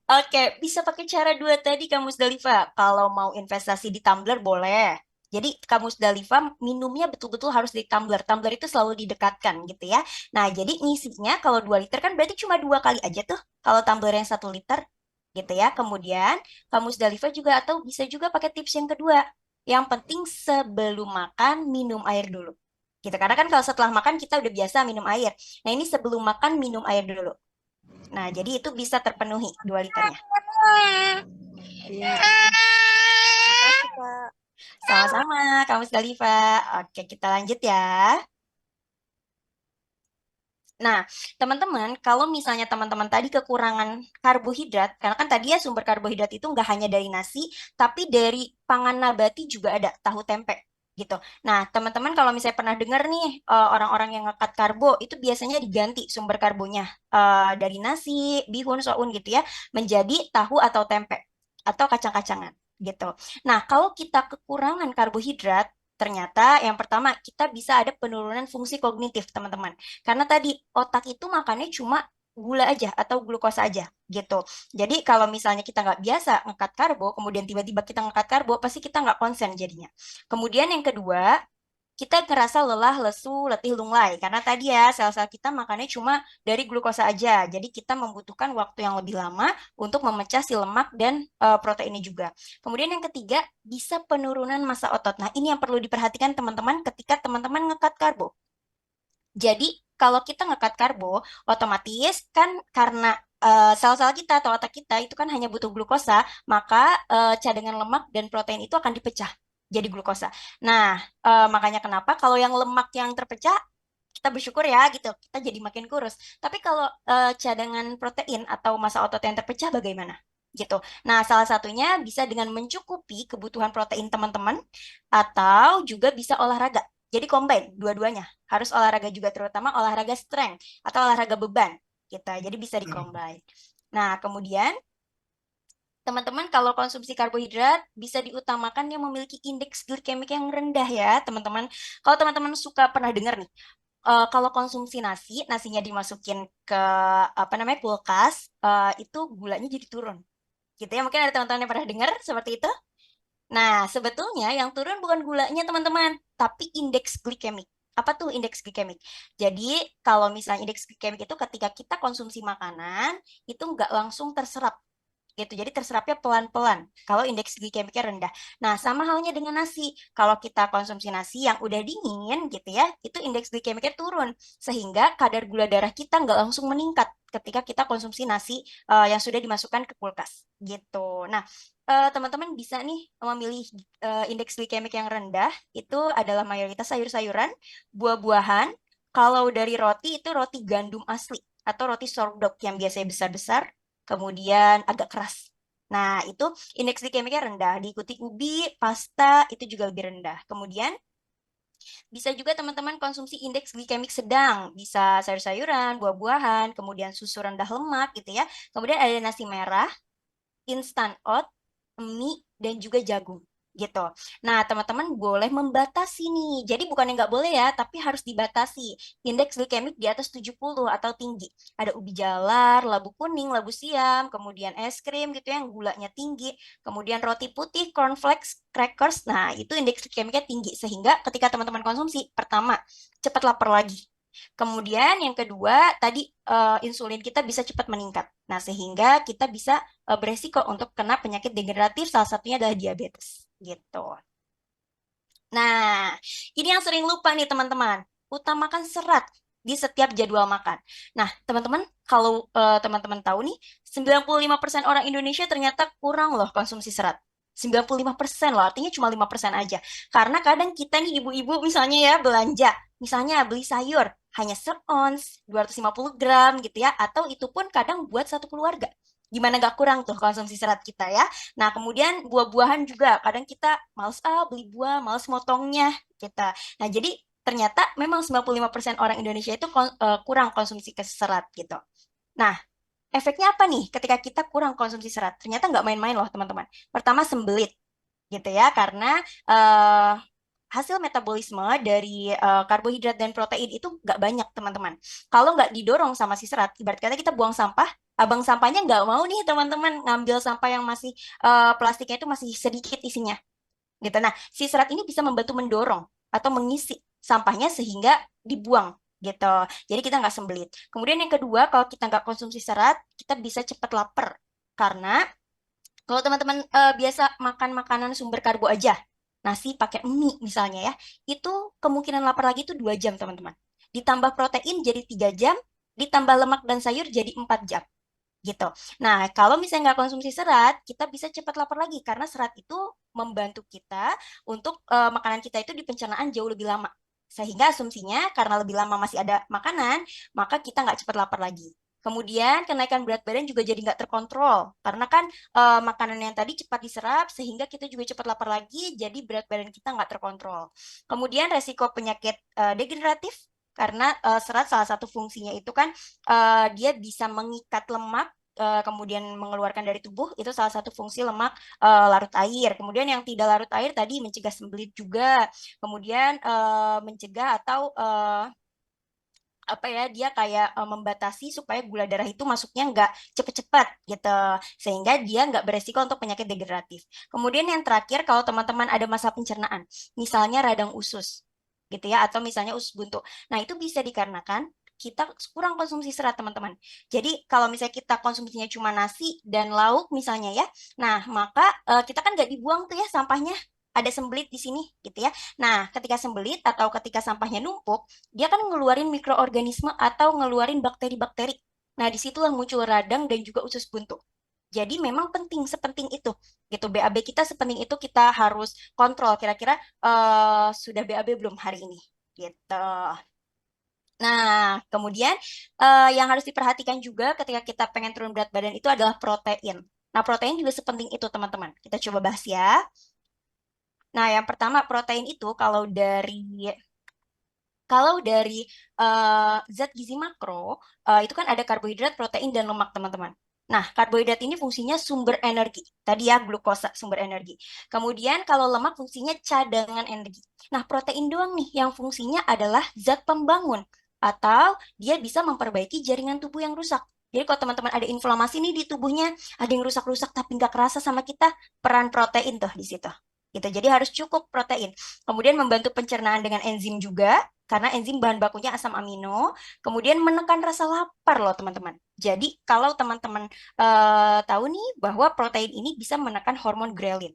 Oke, bisa pakai cara dua tadi kamu Dalifa. Kalau mau investasi di tumbler boleh. Jadi kamu Dalifa minumnya betul-betul harus di tumbler. Tumbler itu selalu didekatkan gitu ya. Nah, jadi ngisinya kalau 2 liter kan berarti cuma 2 kali aja tuh. Kalau tumbler yang 1 liter gitu ya. Kemudian kamu Dalifa juga atau bisa juga pakai tips yang kedua. Yang penting sebelum makan minum air dulu. Gitu. Karena kan kalau setelah makan kita udah biasa minum air. Nah, ini sebelum makan minum air dulu. Nah, jadi itu bisa terpenuhi 2 liternya. Iya. Makasih Kak. Sama-sama, kamu Dalifa. Oke, kita lanjut ya. Nah, teman-teman, kalau misalnya teman-teman tadi kekurangan karbohidrat, karena kan tadi ya sumber karbohidrat itu nggak hanya dari nasi, tapi dari pangan nabati juga ada, tahu tempe gitu. Nah, teman-teman kalau misalnya pernah dengar nih orang-orang yang ngekat karbo, itu biasanya diganti sumber karbonya dari nasi, bihun, soun gitu ya, menjadi tahu atau tempe atau kacang-kacangan gitu. Nah, kalau kita kekurangan karbohidrat, ternyata yang pertama kita bisa ada penurunan fungsi kognitif, teman-teman. Karena tadi otak itu makannya cuma gula aja atau glukosa aja gitu. Jadi kalau misalnya kita nggak biasa ngekat karbo, kemudian tiba-tiba kita ngekat karbo, pasti kita nggak konsen jadinya. Kemudian yang kedua, kita ngerasa lelah, lesu, letih, lunglai. Karena tadi ya, sel-sel kita makannya cuma dari glukosa aja. Jadi kita membutuhkan waktu yang lebih lama untuk memecah si lemak dan proteinnya juga. Kemudian yang ketiga, bisa penurunan massa otot. Nah, ini yang perlu diperhatikan teman-teman ketika teman-teman ngekat karbo. Jadi kalau kita ngekat karbo, otomatis kan karena sel-sel kita atau otak kita itu kan hanya butuh glukosa, maka cadangan lemak dan protein itu akan dipecah jadi glukosa. Nah, makanya kenapa kalau yang lemak yang terpecah kita bersyukur ya gitu, kita jadi makin kurus. Tapi kalau cadangan protein atau massa otot yang terpecah bagaimana? Gitu. Nah, salah satunya bisa dengan mencukupi kebutuhan protein teman-teman atau juga bisa olahraga. Jadi combine dua-duanya. Harus olahraga juga terutama olahraga strength atau olahraga beban gitu. Jadi bisa di-combine. Nah, kemudian teman-teman kalau konsumsi karbohidrat bisa diutamakan yang memiliki indeks glikemik yang rendah ya, teman-teman. Kalau teman-teman suka pernah dengar nih, kalau konsumsi nasi, nasinya dimasukin ke apa namanya kulkas, itu gulanya jadi turun. Gitu ya, mungkin ada teman-teman yang pernah dengar seperti itu. Nah, sebetulnya yang turun bukan gulanya, teman-teman, tapi indeks glikemik. Apa tuh indeks glikemik? Jadi, kalau misalnya indeks glikemik itu ketika kita konsumsi makanan, itu nggak langsung terserap gitu. Jadi terserapnya pelan-pelan kalau indeks glikemiknya rendah. Nah, sama halnya dengan nasi. Kalau kita konsumsi nasi yang udah dingin gitu ya, itu indeks glikemiknya turun sehingga kadar gula darah kita nggak langsung meningkat ketika kita konsumsi nasi yang sudah dimasukkan ke kulkas gitu. Nah, teman-teman bisa nih memilih indeks glikemik yang rendah itu adalah mayoritas sayur-sayuran, buah-buahan. Kalau dari roti itu roti gandum asli atau roti sourdough yang biasanya besar-besar kemudian agak keras. Nah, itu indeks glikemiknya rendah. Diikuti ubi, pasta, itu juga lebih rendah. Kemudian bisa juga teman-teman konsumsi indeks glikemik sedang. Bisa sayur-sayuran, buah-buahan, kemudian susu rendah lemak gitu ya. Kemudian ada nasi merah, instan oat, mie, dan juga jagung gitu. Nah, teman-teman boleh membatasi nih. Jadi bukan yang nggak boleh ya, tapi harus dibatasi. Indeks glikemik di atas 70 atau tinggi. Ada ubi jalar, labu kuning, labu siam, kemudian es krim gitu yang gulanya tinggi, kemudian roti putih, cornflakes, crackers. Nah, itu indeks glikemiknya tinggi sehingga ketika teman-teman konsumsi, pertama, cepat lapar lagi. Kemudian yang kedua, tadi insulin kita bisa cepat meningkat. Nah, sehingga kita bisa beresiko untuk kena penyakit degeneratif, salah satunya adalah diabetes. Gitu. Nah, ini yang sering lupa nih teman-teman. Utamakan serat di setiap jadwal makan. Nah, teman-teman, kalau teman-teman tahu nih, 95% orang Indonesia ternyata kurang loh konsumsi serat. 95% loh, artinya cuma 5% aja. Karena kadang kita nih ibu-ibu misalnya ya belanja, misalnya beli sayur hanya seons, 250 gram gitu ya, atau itu pun kadang buat satu keluarga. Gimana gak kurang tuh konsumsi serat kita ya. Nah, kemudian buah-buahan juga. Kadang kita males beli buah, males motongnya kita. Nah, jadi ternyata memang 95% orang Indonesia itu kurang konsumsi serat gitu. Nah, efeknya apa nih ketika kita kurang konsumsi serat? Ternyata nggak main-main loh, teman-teman. Pertama, sembelit gitu ya, karena hasil metabolisme dari karbohidrat dan protein itu nggak banyak, teman-teman. Kalau nggak didorong sama si serat, ibarat kata kita buang sampah, abang sampahnya nggak mau nih, teman-teman, ngambil sampah yang masih plastiknya itu masih sedikit isinya. Gitu. Nah, si serat ini bisa membantu mendorong atau mengisi sampahnya sehingga dibuang gitu. Jadi kita nggak sembelit. Kemudian yang kedua, kalau kita nggak konsumsi serat, kita bisa cepat lapar. Karena kalau teman-teman biasa makan makanan sumber karbo aja, nasi pakai mie misalnya ya, itu kemungkinan lapar lagi itu 2 jam teman-teman. Ditambah protein jadi 3 jam, ditambah lemak dan sayur jadi 4 jam gitu. Nah, kalau misalnya nggak konsumsi serat, kita bisa cepat lapar lagi karena serat itu membantu kita untuk makanan kita itu di pencernaan jauh lebih lama. Sehingga asumsinya karena lebih lama masih ada makanan, maka kita nggak cepat lapar lagi. Kemudian kenaikan berat badan juga jadi nggak terkontrol karena kan makanan yang tadi cepat diserap sehingga kita juga cepat lapar lagi, jadi berat badan kita nggak terkontrol. Kemudian resiko penyakit degeneratif karena serat salah satu fungsinya itu kan dia bisa mengikat lemak kemudian mengeluarkan dari tubuh itu salah satu fungsi lemak larut air. Kemudian yang tidak larut air tadi mencegah sembelit juga. Kemudian mencegah atau apa ya dia kayak membatasi supaya gula darah itu masuknya nggak cepet-cepet gitu sehingga dia nggak beresiko untuk penyakit degeneratif. Kemudian yang terakhir kalau teman-teman ada masalah pencernaan, misalnya radang usus gitu ya atau misalnya usus buntu. Nah, itu bisa dikarenakan kita kurang konsumsi serat, teman-teman. Jadi kalau misalnya kita konsumsinya cuma nasi dan lauk misalnya ya, nah maka kita kan nggak dibuang tuh ya sampahnya, ada sembelit di sini gitu ya. Nah, ketika sembelit atau ketika sampahnya numpuk, dia kan ngeluarin mikroorganisme atau ngeluarin bakteri-bakteri. Nah, disitulah muncul radang dan juga usus buntu. Jadi memang penting, sepenting itu. Gitu, BAB kita sepenting itu kita harus kontrol. Kira-kira sudah BAB belum hari ini? Gitu. Nah, kemudian yang harus diperhatikan juga ketika kita pengen turun berat badan itu adalah protein. Nah, protein juga sepenting itu, teman-teman. Kita coba bahas ya. Nah, yang pertama protein itu kalau dari zat gizi makro itu kan ada karbohidrat, protein dan lemak teman-teman. Nah, karbohidrat ini fungsinya sumber energi. Tadi ya, glukosa, sumber energi. Kemudian kalau lemak fungsinya cadangan energi. Nah, protein doang nih yang fungsinya adalah zat pembangun. Atau dia bisa memperbaiki jaringan tubuh yang rusak. Jadi kalau teman-teman ada inflamasi nih di tubuhnya, ada yang rusak-rusak tapi nggak kerasa sama kita, peran protein tuh di situ. Gitu. Jadi harus cukup protein. Kemudian membantu pencernaan dengan enzim juga, karena enzim bahan bakunya asam amino. Kemudian menekan rasa lapar loh teman-teman. Jadi kalau teman-teman tahu nih bahwa protein ini bisa menekan hormon ghrelin,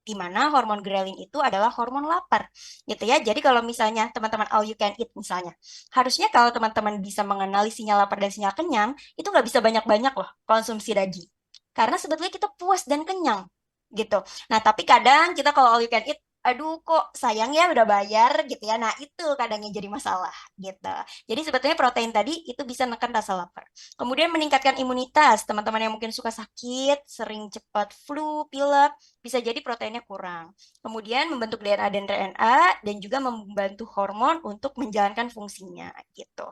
di mana hormon ghrelin itu adalah hormon lapar, gitu ya. Jadi kalau misalnya teman-teman all you can eat misalnya, harusnya kalau teman-teman bisa mengenali sinyal lapar dan sinyal kenyang, itu nggak bisa banyak-banyak loh konsumsi daging. Karena sebetulnya kita puas dan kenyang, gitu. Nah, tapi kadang kita kalau all you can eat, aduh kok sayang ya udah bayar gitu ya. Nah, itu kadangnya jadi masalah gitu. Jadi sebetulnya protein tadi itu bisa menekan rasa lapar. Kemudian meningkatkan imunitas. Teman-teman yang mungkin suka sakit, sering cepat flu, pilek, bisa jadi proteinnya kurang. Kemudian membentuk DNA dan RNA dan juga membantu hormon untuk menjalankan fungsinya gitu.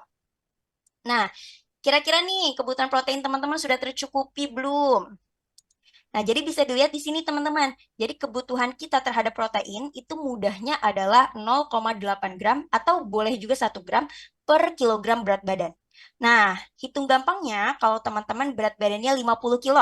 Nah, kira-kira nih kebutuhan protein teman-teman sudah tercukupi belum? Nah, jadi bisa dilihat di sini teman-teman. Jadi kebutuhan kita terhadap protein itu mudahnya adalah 0,8 gram atau boleh juga 1 gram per kilogram berat badan. Nah, hitung gampangnya kalau teman-teman berat badannya 50 kilo.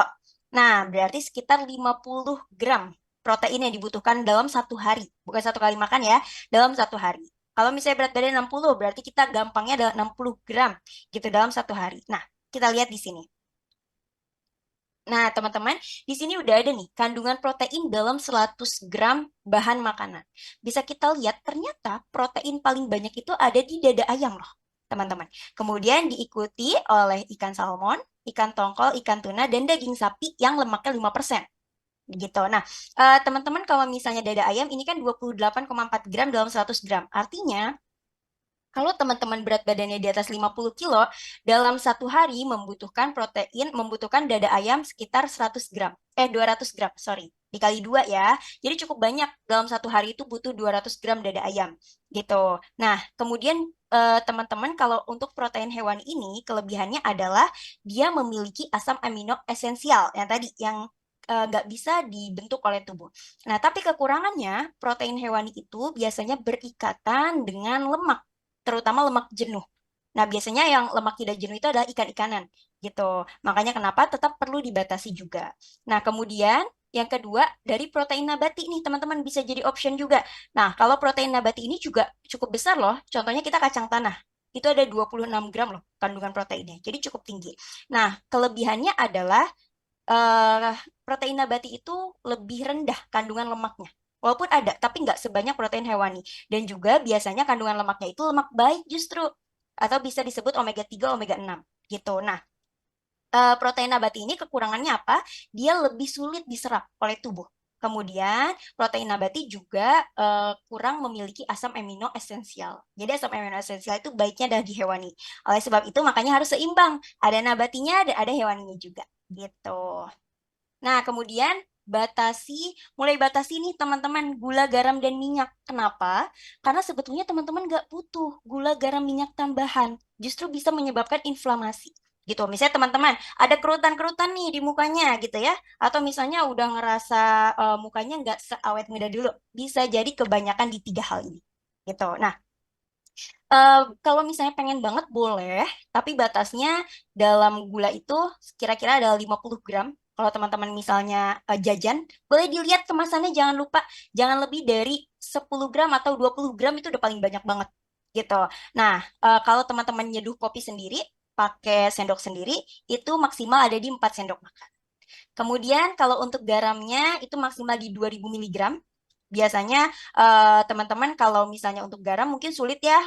Nah, berarti sekitar 50 gram protein yang dibutuhkan dalam satu hari. Bukan satu kali makan ya, dalam satu hari. Kalau misalnya berat badan 60, berarti kita gampangnya adalah 60 gram gitu dalam satu hari. Nah, kita lihat di sini. Nah, teman-teman, di sini udah ada nih kandungan protein dalam 100 gram bahan makanan. Bisa kita lihat ternyata protein paling banyak itu ada di dada ayam loh, teman-teman. Kemudian diikuti oleh ikan salmon, ikan tongkol, ikan tuna, dan daging sapi yang lemaknya 5%. Gitu. Nah, teman-teman kalau misalnya dada ayam ini kan 28,4 gram dalam 100 gram. Artinya kalau teman-teman berat badannya di atas 50 kilo, dalam satu hari membutuhkan dada ayam sekitar 100 gram. 200 gram, sorry. Dikali dua ya. Jadi cukup banyak. Dalam satu hari itu butuh 200 gram dada ayam. Gitu. Nah, kemudian teman-teman kalau untuk protein hewani ini, kelebihannya adalah dia memiliki asam amino esensial. Yang tadi, yang nggak bisa dibentuk oleh tubuh. Nah, tapi kekurangannya, protein hewani itu biasanya berikatan dengan lemak, terutama lemak jenuh. Nah, biasanya yang lemak tidak jenuh itu adalah ikan-ikanan gitu. Makanya kenapa tetap perlu dibatasi juga. Nah, kemudian yang kedua dari protein nabati nih teman-teman bisa jadi option juga. Nah, kalau protein nabati ini juga cukup besar loh. Contohnya kita kacang tanah. Itu ada 26 gram loh kandungan proteinnya. Jadi cukup tinggi. Nah, kelebihannya adalah eh, protein nabati itu lebih rendah kandungan lemaknya. Walaupun ada, tapi nggak sebanyak protein hewani. Dan juga biasanya kandungan lemaknya itu lemak baik justru. Atau bisa disebut omega 3, omega 6 gitu. Nah, protein nabati ini kekurangannya apa? Dia lebih sulit diserap oleh tubuh. Kemudian, protein nabati juga kurang memiliki asam amino esensial. Jadi asam amino esensial itu baiknya ada di hewani. Oleh sebab itu makanya harus seimbang. Ada nabatinya dan ada hewaninya juga. Gitu. Nah, kemudian mulai batasi nih teman-teman gula, garam, dan minyak. Kenapa? Karena sebetulnya teman-teman nggak butuh gula, garam, minyak tambahan. Justru bisa menyebabkan inflamasi. Gitu. Misalnya teman-teman ada kerutan-kerutan nih di mukanya gitu ya. Atau misalnya udah ngerasa mukanya nggak seawet muda dulu. Bisa jadi kebanyakan di tiga hal ini. Gitu. Nah, kalau misalnya pengen banget boleh, tapi batasnya dalam gula itu kira-kira ada 50 gram. Kalau teman-teman misalnya jajan, boleh dilihat kemasannya jangan lupa, jangan lebih dari 10 gram atau 20 gram itu udah paling banyak banget gitu. Nah, kalau teman-teman nyeduh kopi sendiri, pakai sendok sendiri, itu maksimal ada di 4 sendok makan. Kemudian kalau untuk garamnya itu maksimal di 2000 miligram. Biasanya teman-teman kalau misalnya untuk garam mungkin sulit ya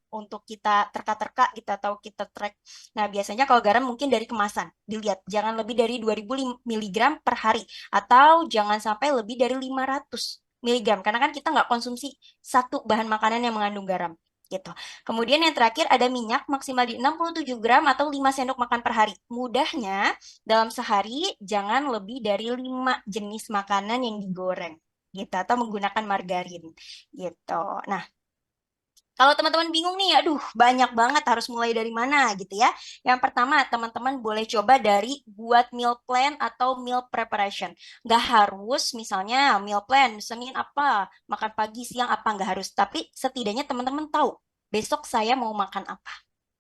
untuk kita terka-terka gitu atau kita track. Nah, biasanya kalau garam mungkin dari kemasan. Dilihat jangan lebih dari 2000 miligram per hari atau jangan sampai lebih dari 500 miligram karena kan kita nggak konsumsi satu bahan makanan yang mengandung garam gitu. Kemudian yang terakhir ada minyak maksimal di 67 gram atau 5 sendok makan per hari. Mudahnya dalam sehari jangan lebih dari 5 jenis makanan yang digoreng gitu atau menggunakan margarin gitu. Nah, Kalau teman-teman bingung nih, aduh banyak banget harus mulai dari mana gitu ya. Yang pertama, teman-teman boleh coba dari buat meal plan atau meal preparation. Nggak harus misalnya meal plan, Senin apa, makan pagi, siang apa, nggak harus. Tapi setidaknya teman-teman tahu, besok saya mau makan apa.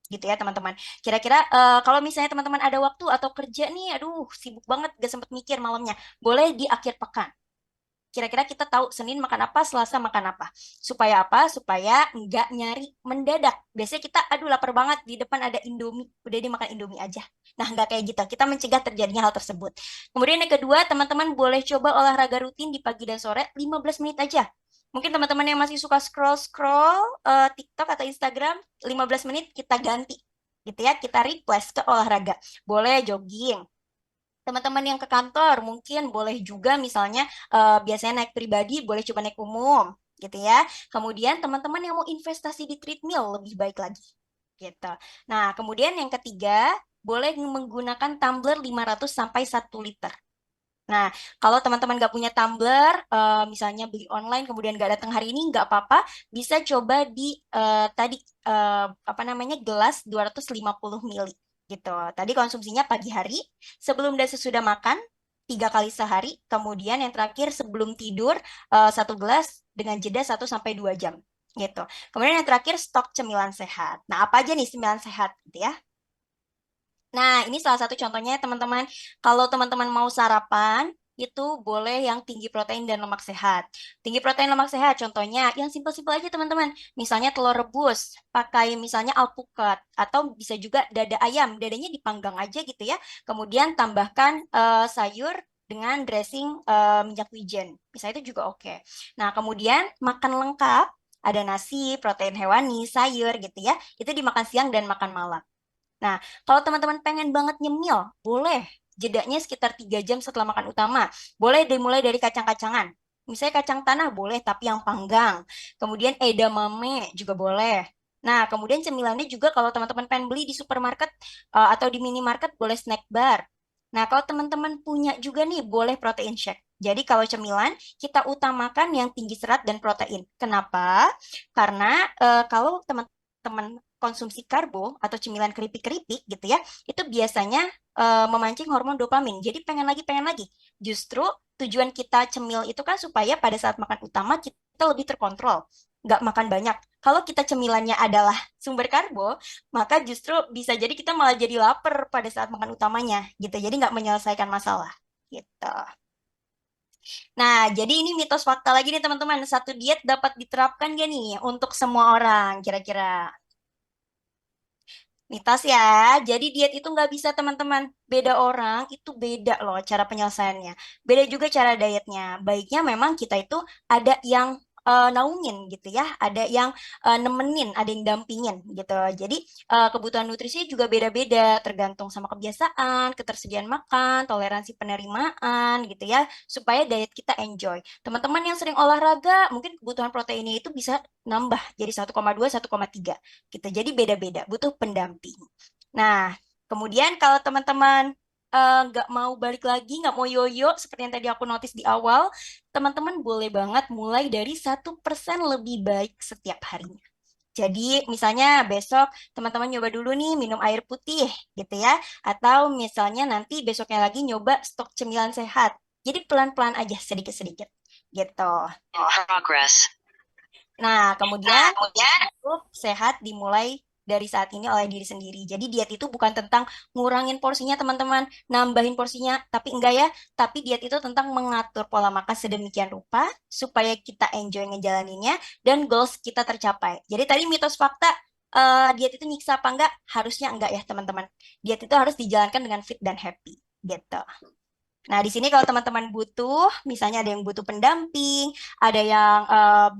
Gitu ya teman-teman. Kira-kira kalau misalnya teman-teman ada waktu atau kerja nih, aduh sibuk banget, gak sempet mikir malamnya. Boleh di akhir pekan. Kira-kira kita tahu Senin makan apa, Selasa makan apa. Supaya apa? Supaya nggak nyari mendadak. Biasanya kita, aduh lapar banget, di depan ada Indomie. Udah dimakan Indomie aja. Nah, nggak kayak gitu. Kita mencegah terjadinya hal tersebut. Kemudian yang kedua, teman-teman boleh coba olahraga rutin di pagi dan sore 15 menit aja. Mungkin teman-teman yang masih suka scroll-scroll TikTok atau Instagram, 15 menit kita ganti. Gitu ya, kita request ke olahraga. Boleh jogging, teman-teman yang ke kantor mungkin boleh juga misalnya biasanya naik pribadi, boleh coba naik umum gitu ya. Kemudian teman-teman yang mau investasi di treadmill lebih baik lagi gitu. Nah, kemudian yang ketiga, boleh menggunakan tumbler 500 sampai 1 liter. Nah, kalau teman-teman nggak punya tumbler, misalnya beli online kemudian nggak datang hari ini, nggak apa-apa, bisa coba di tadi apa namanya gelas 250 mili gitu. Tadi konsumsinya pagi hari, sebelum dan sesudah makan 3 kali sehari, kemudian yang terakhir sebelum tidur 1 gelas dengan jeda 1 sampai 2 jam gitu. Kemudian yang terakhir stok cemilan sehat. Nah, apa aja nih cemilan sehat gitu ya? Nah, ini salah satu contohnya teman-teman. Kalau teman-teman mau sarapan, itu boleh yang tinggi protein dan lemak sehat. Tinggi protein lemak sehat, contohnya yang simpel-simpel aja teman-teman. Misalnya telur rebus, pakai misalnya alpukat, atau bisa juga dada ayam, dadanya dipanggang aja gitu ya. Kemudian tambahkan sayur dengan dressing minyak wijen. Misalnya itu juga oke. Nah, kemudian makan lengkap, ada nasi, protein hewani, sayur gitu ya. Itu dimakan siang dan makan malam. Nah, kalau teman-teman pengen banget nyemil, boleh. Jedanya sekitar 3 jam setelah makan utama. Boleh dimulai dari kacang-kacangan. Misalnya kacang tanah boleh, tapi yang panggang. Kemudian edamame juga boleh. Nah, kemudian cemilannya juga kalau teman-teman pengen beli di supermarket atau di minimarket, boleh snack bar. Nah, kalau teman-teman punya juga nih, boleh protein shake. Jadi kalau cemilan, kita utamakan yang tinggi serat dan protein. Kenapa? Karena kalau teman-teman konsumsi karbo atau cemilan keripik-keripik gitu ya, itu biasanya memancing hormon dopamin. Jadi pengen lagi, pengen lagi. Justru tujuan kita cemil itu kan supaya pada saat makan utama kita lebih terkontrol, nggak makan banyak. Kalau kita cemilannya adalah sumber karbo, maka justru bisa jadi kita malah jadi lapar pada saat makan utamanya gitu. Jadi nggak menyelesaikan masalah gitu. Nah, jadi ini mitos fakta lagi nih teman-teman. Satu diet dapat diterapkan gak nih untuk semua orang kira-kira? Mitos ya, jadi diet itu nggak bisa teman-teman. Beda orang itu beda loh cara penyelesaiannya. Beda juga cara dietnya. Baiknya memang kita itu ada yang naungin gitu ya, ada yang nemenin, ada yang dampingin gitu. Jadi kebutuhan nutrisi juga beda-beda, tergantung sama kebiasaan, ketersediaan makan, toleransi penerimaan gitu ya, supaya diet kita enjoy. Teman-teman yang sering olahraga, mungkin kebutuhan proteinnya itu bisa nambah jadi 1,2, 1,3 gitu. Jadi beda-beda, butuh pendamping. Nah, kemudian kalau teman-teman nggak mau balik lagi, nggak mau yoyo, seperti yang tadi aku notice di awal, teman-teman boleh banget mulai dari 1% lebih baik setiap harinya. Jadi misalnya besok teman-teman nyoba dulu nih minum air putih gitu ya. Atau misalnya nanti besoknya lagi nyoba stok cemilan sehat. Jadi pelan-pelan aja sedikit-sedikit gitu. Progress. Nah, kemudian hidup sehat dimulai dari saat ini oleh diri sendiri. Jadi diet itu bukan tentang ngurangin porsinya teman-teman, nambahin porsinya, tapi enggak ya. Tapi diet itu tentang mengatur pola makan sedemikian rupa supaya kita enjoy ngejalaninnya dan goals kita tercapai. Jadi tadi mitos fakta, diet itu nyiksa apa enggak? Harusnya enggak ya teman-teman. Diet itu harus dijalankan dengan fit dan happy gitu. Nah, di sini kalau teman-teman butuh, misalnya ada yang butuh pendamping, ada yang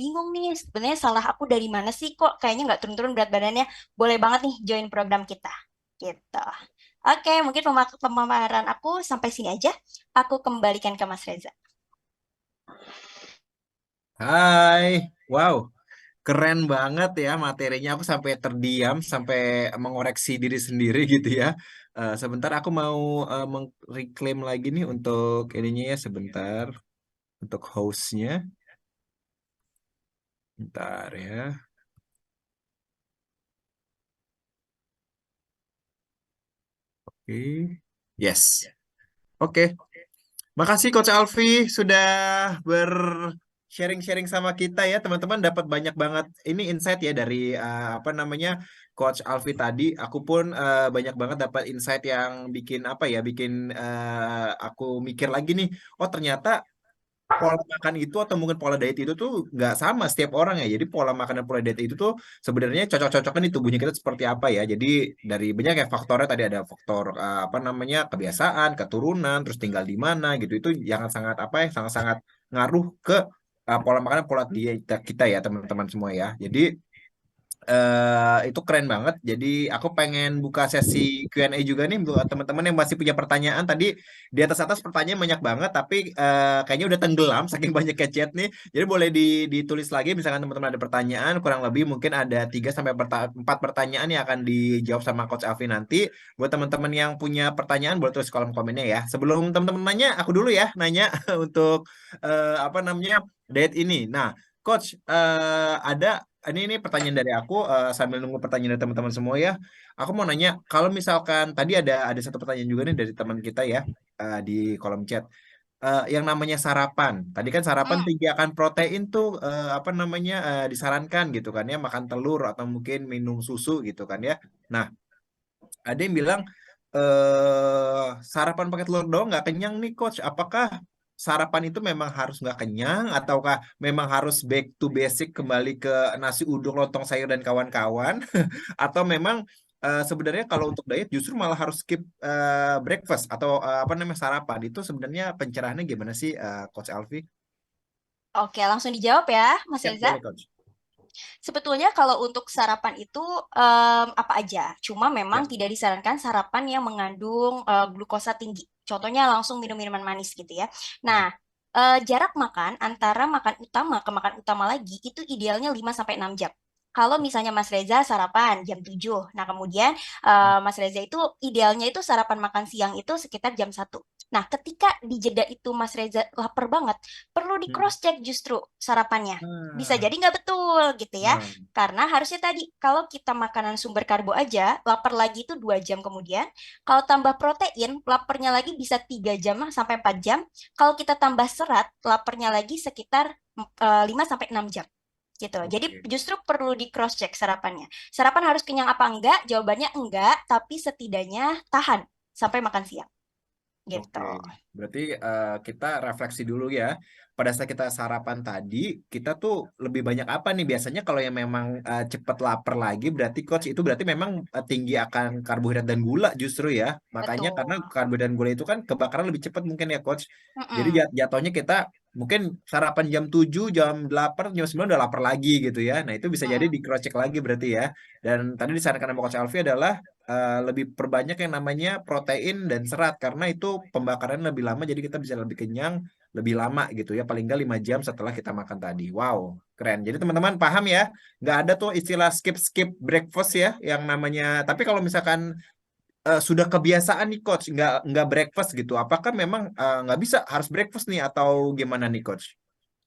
bingung nih, sebenarnya salah aku dari mana sih kok kayaknya nggak turun-turun berat badannya, boleh banget nih join program kita. Gitu. Oke, mungkin pemaparan aku sampai sini aja. Aku kembalikan ke Mas Reza. Hai, wow, keren banget ya materinya. Aku sampai terdiam, sampai mengoreksi diri sendiri gitu ya. Sebentar aku mau reclaim lagi nih untuk ininya ya sebentar. Untuk hostnya. Bentar ya. Oke. Yes. Oke. Makasih Coach Alfi sudah ber-sharing-sharing sama kita ya, teman-teman dapat banyak banget ini insight ya dari apa namanya Coach Alfi tadi. Aku pun banyak banget dapat insight yang bikin apa ya, bikin aku mikir lagi nih. Oh ternyata pola makan itu atau mungkin pola diet itu tuh nggak sama setiap orang ya. Jadi pola makan dan pola diet itu tuh sebenarnya cocok-cocokan di tubuhnya kita seperti apa ya. Jadi dari banyak ya faktornya tadi ada faktor apa namanya kebiasaan, keturunan, terus tinggal di mana gitu. Itu jangan sangat apa ya, sangat-sangat ngaruh ke pola makan dan pola diet kita ya teman-teman semua ya. Jadi itu keren banget. Jadi aku pengen buka sesi Q&A juga nih buat teman-teman yang masih punya pertanyaan. Tadi di atas-atas pertanyaan banyak banget, tapi kayaknya udah tenggelam saking banyaknya chat nih. Jadi boleh ditulis lagi, misalkan teman-teman ada pertanyaan, kurang lebih mungkin ada 3 sampai 4 pertanyaan yang akan dijawab sama Coach Alvin nanti. Buat teman-teman yang punya pertanyaan, boleh tulis kolom komennya ya. Sebelum teman-teman nanya, aku dulu ya nanya untuk apa namanya diet ini. Nah, Coach, ada ini pertanyaan dari aku sambil nunggu pertanyaan dari teman-teman semua ya. Aku mau nanya, kalau misalkan tadi ada satu pertanyaan juga nih dari teman kita ya di kolom chat. Yang namanya sarapan. Tadi kan sarapan Hmm. tinggi akan protein tuh apa namanya disarankan gitu kan ya, makan telur atau mungkin minum susu gitu kan ya. Nah, ada yang bilang sarapan pakai telur doang nggak kenyang nih coach. Apakah sarapan itu memang harus nggak kenyang ataukah memang harus back to basic kembali ke nasi uduk, lontong sayur dan kawan-kawan? Atau memang sebenarnya kalau untuk diet justru malah harus skip breakfast atau apa namanya sarapan itu sebenarnya pencerahannya gimana sih Coach Alfi? Oke, langsung dijawab ya, Mas Ya, Reza. boleh Coach. Sebetulnya kalau untuk sarapan itu apa aja, cuma memang Ya. tidak disarankan sarapan yang mengandung glukosa tinggi. Contohnya langsung minum minuman manis gitu ya. Hmm. Nah, jarak makan antara makan utama ke makan utama lagi itu idealnya 5 sampai 6 jam. Kalau misalnya Mas Reza sarapan jam 7, nah kemudian Mas Reza itu idealnya itu sarapan makan siang itu sekitar jam 1. Nah, ketika di jeda itu Mas Reza lapar banget, perlu di Hmm. cross check justru sarapannya. Bisa Ah, jadi nggak betul gitu ya. ah, Karena harusnya tadi kalau kita makanan sumber karbo aja, lapar lagi itu 2 jam kemudian. Kalau tambah protein, laparnya lagi bisa 3 jam sampai 4 jam. Kalau kita tambah serat, laparnya lagi sekitar 5 sampai 6 jam. Gitu. Jadi oke. justru perlu di cross check sarapannya. Sarapan harus kenyang apa enggak? Jawabannya enggak, tapi setidaknya tahan sampai makan siang. Gitu. Oke, berarti kita refleksi dulu ya. Pada saat kita sarapan tadi, kita tuh lebih banyak apa nih? Biasanya kalau yang memang cepat lapar lagi, berarti coach itu berarti memang tinggi akan karbohidrat dan gula justru ya. Makanya Betul. karena karbohidrat dan gula itu kan kebakaran lebih cepat mungkin ya coach. Jadi Mm-mm. jatuhnya kita mungkin sarapan jam 7, jam 8, jam 9 udah lapar lagi gitu ya. Nah itu bisa jadi Mm-mm. di cross check lagi berarti ya. Dan tadi disarankan sama Coach Alfi adalah lebih perbanyak yang namanya protein dan serat karena itu pembakaran lebih lama jadi kita bisa lebih kenyang lebih lama gitu ya paling nggak 5 jam setelah kita makan tadi. Wow, keren. Jadi teman-teman paham ya, nggak ada tuh istilah skip skip breakfast ya yang namanya. Tapi kalau misalkan sudah kebiasaan nih coach nggak breakfast gitu, apakah memang nggak bisa harus breakfast nih atau gimana nih coach?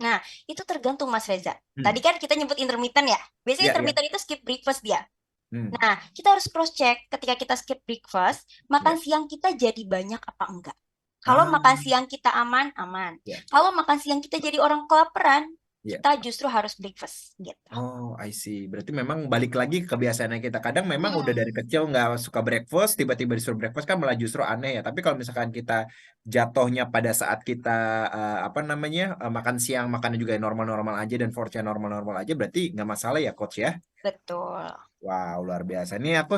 Nah, itu tergantung Mas Reza. Tadi Hmm. kan kita nyebut intermittent ya. Biasanya Ya ya. intermittent itu skip breakfast dia. Hmm. Nah, kita harus cross check ketika kita skip breakfast, makan Ya. siang kita jadi banyak apa enggak. Kalau Ah, makan siang kita aman, aman. ya. Kalau makan siang kita jadi orang kelaparan, Ya. kita justru harus breakfast gitu. Oh, I see. Berarti memang balik lagi ke kebiasaan kita. Kadang memang udah Hmm, dari kecil nggak suka breakfast, tiba-tiba disuruh breakfast kan malah justru aneh ya. Tapi kalau misalkan kita jatuhnya pada saat kita apa namanya makan siang, makannya juga normal-normal aja dan porsinya normal-normal aja, berarti nggak masalah ya, coach ya. betul. Wow, luar biasa. Ini aku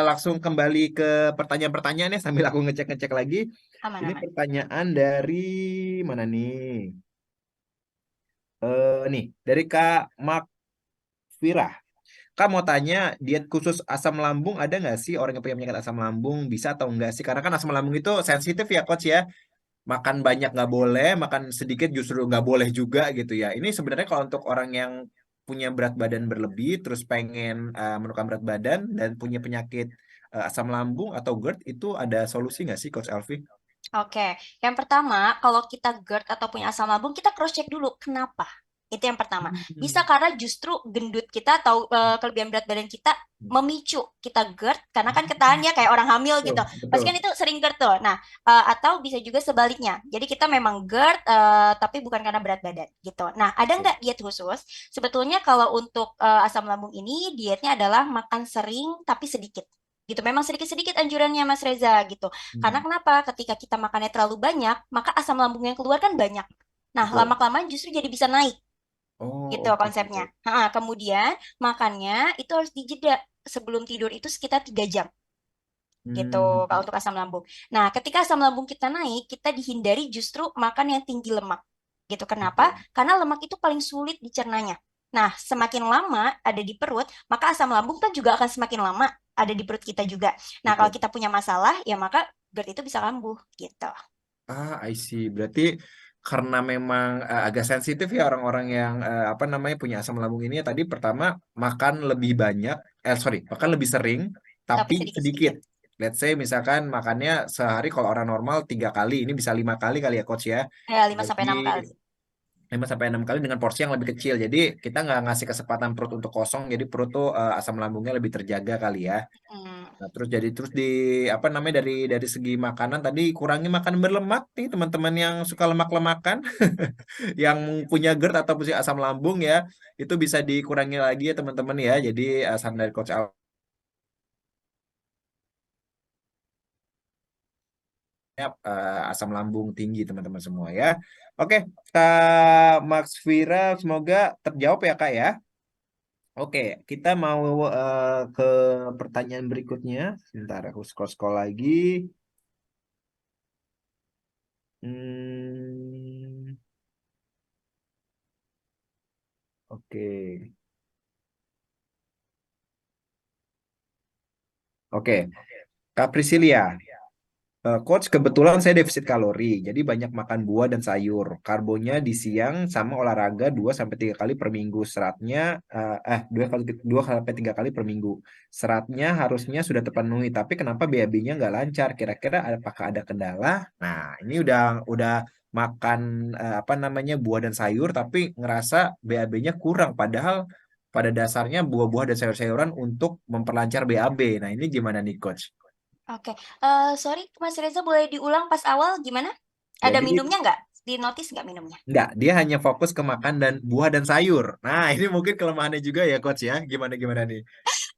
langsung kembali ke pertanyaan-pertanyaannya sambil aku ngecek-ngecek lagi. Ini Aman-aman. pertanyaan dari mana nih? Nih dari Kak Mark Vira. Kak mau tanya, diet khusus asam lambung ada nggak sih orang yang punya penyakit asam lambung bisa atau enggak sih? Karena kan asam lambung itu sensitif ya coach ya. Makan banyak nggak boleh, makan sedikit justru nggak boleh juga gitu ya. Ini sebenarnya kalau untuk orang yang punya berat badan berlebih, terus pengen menurunkan berat badan dan punya penyakit asam lambung atau GERD itu ada solusi nggak sih Coach Elvi? Oke, yang pertama, kalau kita GERD atau punya asam lambung, kita cross check dulu kenapa. Itu yang pertama. Bisa karena justru gendut kita atau kelebihan berat badan kita memicu kita GERD karena kan ketahannya kayak orang hamil gitu. Betul, Pasti betul. kan itu sering GERD tuh. Nah, atau bisa juga sebaliknya. Jadi kita memang GERD tapi bukan karena berat badan gitu. Nah, ada nggak diet khusus? Sebetulnya kalau untuk asam lambung ini dietnya adalah makan sering tapi sedikit. Gitu. Memang sedikit-sedikit anjurannya Mas Reza gitu. Karena Hmm, kenapa? Ketika kita makannya terlalu banyak, maka asam lambung yang keluar kan banyak. Nah, betul. lama-kelamaan justru jadi bisa naik gitu Oh, oke. konsepnya. Kemudian makannya itu harus dijeda sebelum tidur itu sekitar 3 jam gitu kalau Hmm, untuk asam lambung. Nah, ketika asam lambung kita naik, kita dihindari justru makan yang tinggi lemak. Gitu. Kenapa? oke. Karena lemak itu paling sulit dicernanya. Nah, semakin lama ada di perut, maka asam lambung kan juga akan semakin lama ada di perut kita juga. Nah, kalau Betul. kita punya masalah, ya maka GERD itu bisa kambuh gitu. I see. Berarti karena memang agak sensitif ya orang-orang yang apa namanya punya asam lambung ini ya tadi pertama makan lebih banyak, sorry, makan lebih sering Tapi tapi sedikit. sedikit-sedikit. Let's say misalkan makannya sehari kalau orang normal 3 kali, ini bisa 5 kali kali ya coach ya. Ya, 5 sampai 6 kali. Jadi 5 sampai 6 kali dengan porsi yang lebih kecil. Jadi kita nggak ngasih kesempatan perut untuk kosong. Jadi perut tuh asam lambungnya lebih terjaga kali ya. Hmm. Nah, terus di apa namanya dari segi makanan tadi kurangi makan berlemak nih teman-teman yang suka lemak-lemakan, yang punya GERD atau punya asam lambung ya, itu bisa dikurangi lagi ya teman-teman ya. Jadi saran dari Coach Al asam lambung tinggi teman-teman semua ya. Oke, Kak Max Vira semoga terjawab ya Kak ya. Oke, kita mau ke pertanyaan berikutnya. Sebentar aku scroll-scroll lagi. Hmm, oke. Oke, Kak Priscilia. Coach, kebetulan saya defisit kalori, jadi banyak makan buah dan sayur. Karbonya di siang sama olahraga 2 sampai 3 kali per minggu. Seratnya 2 sampai 3 kali per minggu. Seratnya harusnya sudah terpenuhi, tapi kenapa BAB-nya nggak lancar? Kira-kira apakah ada kendala? Nah, ini udah makan apa namanya buah dan sayur, tapi ngerasa BAB-nya kurang. Padahal pada dasarnya buah-buah dan sayur-sayuran untuk memperlancar BAB. Nah, ini gimana nih, Coach? Oke, sorry Mas Reza boleh diulang pas awal gimana? Ada Jadi minumnya nggak? Di notice nggak minumnya? enggak, dia hanya fokus ke makan dan buah dan sayur. Nah, ini mungkin kelemahannya juga ya, Coach ya. Gimana gimana nih?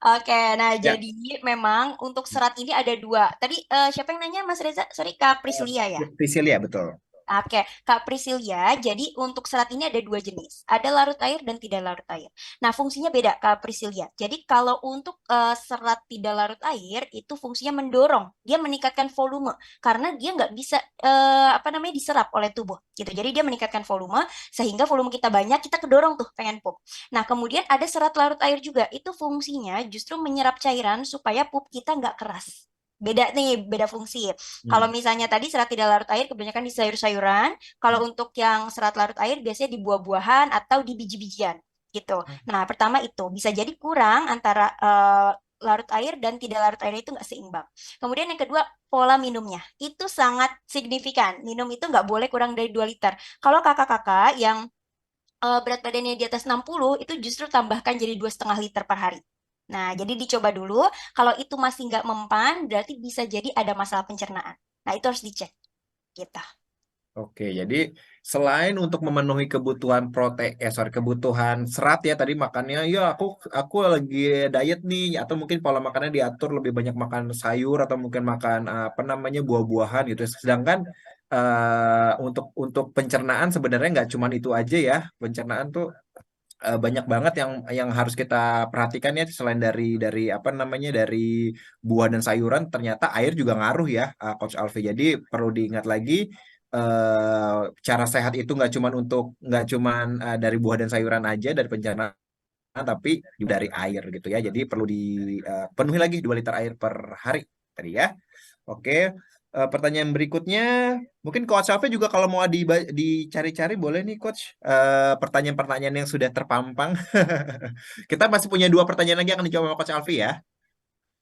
Oke, nah Ya, jadi memang untuk serat ini ada dua. Tadi siapa yang nanya Mas Reza? Sorry, Kak Priscilia ya? Priscilia betul. Oke, Kak Priscilia, jadi untuk serat ini ada dua jenis. Ada larut air dan tidak larut air. Nah, fungsinya beda, Kak Priscilia. Jadi kalau untuk serat tidak larut air, itu fungsinya mendorong. Dia meningkatkan volume. Karena dia nggak bisa, apa namanya, diserap oleh tubuh. Gitu. Jadi dia meningkatkan volume, sehingga volume kita banyak, kita kedorong tuh pengen pup. Nah, kemudian ada serat larut air juga. Itu fungsinya justru menyerap cairan supaya pup kita nggak keras. Beda nih, beda fungsi. Kalau Hmm. misalnya tadi serat tidak larut air kebanyakan di sayur-sayuran, kalau untuk yang serat larut air biasanya di buah-buahan atau di biji-bijian gitu. Nah, pertama itu bisa jadi kurang antara larut air dan tidak larut air itu nggak seimbang. Kemudian yang kedua, pola minumnya. Itu sangat signifikan. Minum itu nggak boleh kurang dari 2 liter. Kalau kakak-kakak yang berat badannya di atas 60 itu justru tambahkan jadi 2,5 liter per hari. Nah, jadi dicoba dulu. Kalau itu masih nggak mempan, berarti bisa jadi ada masalah pencernaan. Nah, itu harus dicek. Gitu. Oke, jadi selain untuk memenuhi kebutuhan kebutuhan serat ya tadi makannya, ya aku lagi diet nih, atau mungkin pola makannya diatur lebih banyak makan sayur atau mungkin makan apa namanya buah-buahan gitu. Sedangkan untuk pencernaan sebenarnya nggak cuma itu aja ya. Pencernaan tuh banyak banget yang harus kita perhatikan ya selain dari apa namanya dari buah dan sayuran ternyata air juga ngaruh ya Coach Alfi. Jadi perlu diingat lagi cara sehat itu nggak cuman dari buah dan sayuran aja dari pencernaan tapi juga dari air gitu ya. Jadi perlu dipenuhi lagi 2 liter air per hari tadi ya. Oke, pertanyaan berikutnya, mungkin Coach Alfi juga kalau mau dicari-cari boleh nih Coach. Pertanyaan-pertanyaan yang sudah terpampang. Kita masih punya 2 pertanyaan lagi yang akan dijawab sama Coach Alfi ya.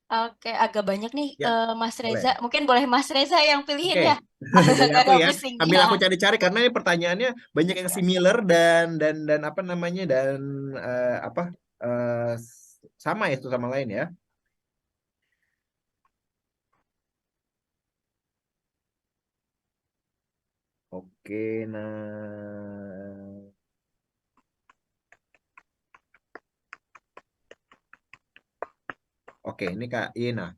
Oke, agak banyak nih Ya, Mas Reza. boleh. Mungkin boleh Mas Reza yang pilihin Oke, ya. Dari aku ya. Pusing Sambil ya. aku cari-cari karena ini pertanyaannya banyak yang similar dan apa namanya dan apa sama itu sama lain ya. Oke, nah. Oke, ini Kak Ina.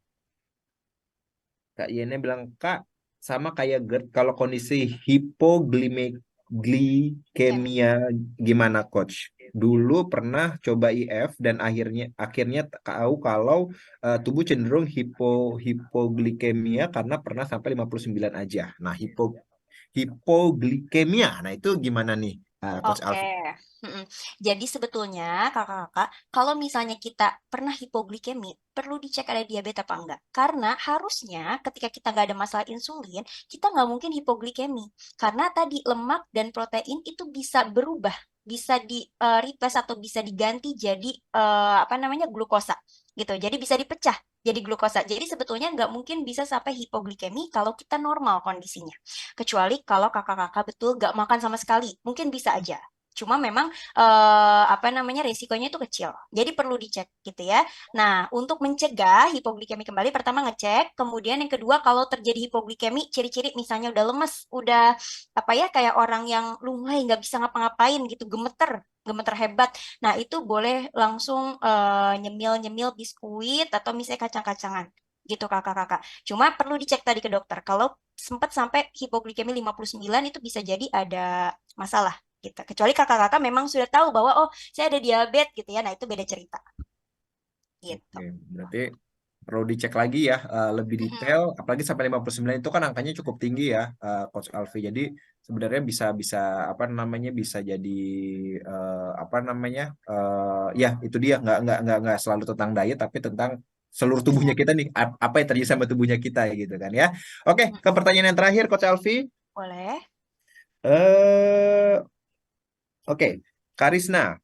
Kak Yene bilang, Kak, sama kayak GERD, kalau kondisi Iya. hipoglikemia gimana, Coach? Dulu pernah coba IF dan akhirnya tahu kalau tubuh cenderung hipoglikemia karena pernah sampai 59 aja. Nah, hipoglikemia. Nah, itu gimana nih, Coach Oke. Alfi? Mm-mm. Jadi sebetulnya kakak-kakak, kalau misalnya kita pernah hipoglikemi, perlu dicek ada diabetes apa enggak. Karena harusnya ketika kita nggak ada masalah insulin, kita nggak mungkin hipoglikemi. Karena tadi lemak dan protein itu bisa berubah, bisa di replace atau bisa diganti jadi apa namanya glukosa gitu. Jadi bisa dipecah jadi glukosa. Jadi sebetulnya nggak mungkin bisa sampai hipoglikemi kalau kita normal kondisinya. Kecuali kalau kakak-kakak betul nggak makan sama sekali, mungkin bisa aja. Cuma memang apa namanya resikonya itu kecil. Jadi perlu dicek gitu ya. Nah, untuk mencegah hipoglikemi kembali, pertama ngecek, kemudian yang kedua kalau terjadi hipoglikemi, ciri-ciri misalnya udah lemes, udah apa ya kayak orang yang lunglai nggak bisa ngapa-ngapain gitu, gemeter, gemeter hebat. Nah, itu boleh langsung nyemil-nyemil biskuit atau misalnya kacang-kacangan gitu kakak-kakak. Cuma perlu dicek tadi ke dokter. Kalau sempat sampai hipoglikemi 59 itu bisa jadi ada masalah gitu. Kecuali kakak-kakak memang sudah tahu bahwa oh saya ada diabetes gitu ya. Nah itu beda cerita gitu. Oke, berarti perlu dicek lagi ya lebih Mm-mm. detail apalagi sampai 59 itu kan angkanya cukup tinggi ya Coach Alfi. Jadi sebenarnya bisa bisa apa namanya bisa jadi apa namanya ya itu dia nggak selalu tentang diet tapi tentang seluruh tubuhnya kita nih apa yang terjadi sama tubuhnya kita gitu kan ya. Oke, ke Mm-mm. pertanyaan yang terakhir Coach Alfi. Boleh. eh oke, Karisna.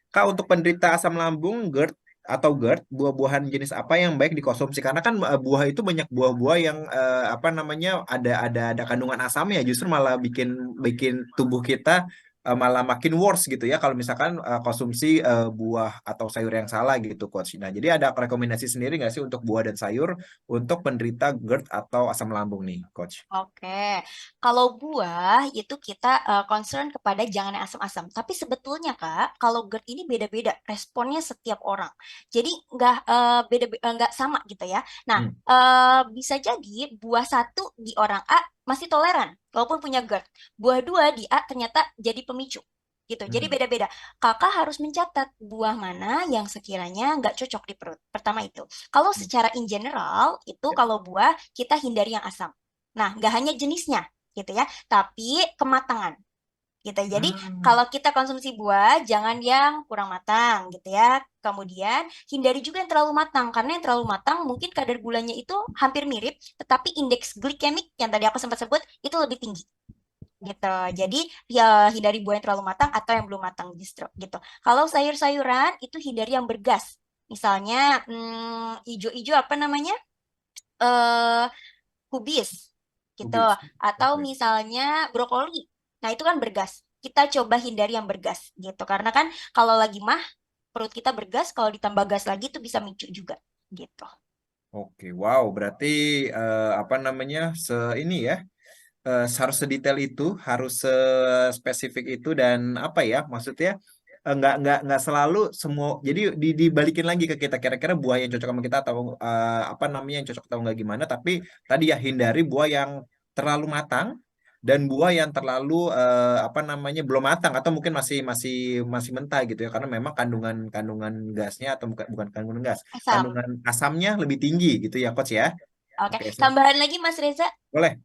Kak, untuk penderita asam lambung, GERD atau GERD, buah-buahan jenis apa yang baik dikonsumsi? Karena kan buah itu banyak buah-buah yang apa namanya ada kandungan asamnya, justru malah bikin bikin tubuh kita malah makin worse gitu ya. Kalau misalkan konsumsi buah atau sayur yang salah gitu, Coach. Nah, jadi ada rekomendasi sendiri nggak sih untuk buah dan sayur untuk penderita GERD atau asam lambung nih, Coach? Oke, kalau buah itu kita concern kepada jangan yang asam-asam. Tapi sebetulnya Kak, kalau GERD ini beda-beda responnya setiap orang. Jadi nggak sama gitu ya. Nah, Hmm. bisa jadi buah satu di orang A masih toleran, walaupun punya GERD. Buah dua di A ternyata jadi pemicu. Gitu. Jadi Hmm. beda-beda. Kakak harus mencatat buah mana yang sekiranya nggak cocok di perut. Pertama itu. Kalau secara in general, itu kalau buah kita hindari yang asam. Nah, nggak hanya jenisnya gitu ya, tapi kematangan gitu. Jadi Hmm. kalau kita konsumsi buah, jangan yang kurang matang gitu ya. Kemudian hindari juga yang terlalu matang, karena yang terlalu matang mungkin kadar gulanya itu hampir mirip, tetapi indeks glikemik yang tadi aku sempat sebut itu lebih tinggi gitu. Jadi ya hindari buah yang terlalu matang atau yang belum matang justru gitu. Kalau sayur-sayuran itu hindari yang bergas. Misalnya ijo-ijo apa namanya? eh kubis gitu Kubis. atau Oke. misalnya brokoli. Nah, itu kan bergas. Kita coba hindari yang bergas gitu. Karena kan kalau lagi mah perut kita bergas, kalau ditambah gas lagi itu bisa micu juga gitu. Oke, wow, berarti apa namanya ini ya harus sedetail itu, harus spesifik itu dan apa ya maksudnya nggak selalu semua. Jadi dibalikin lagi ke kita kira-kira buah yang cocok sama kita atau apa namanya yang cocok atau nggak gimana. Tapi tadi ya hindari buah yang terlalu matang dan buah yang terlalu apa namanya belum matang atau mungkin masih masih masih mentah gitu ya karena memang kandungan kandungan gasnya atau bukan bukan kandungan gas Asam. kandungan asamnya lebih tinggi gitu ya coach ya. Oke, Oke, tambahan lagi Mas Reza, boleh.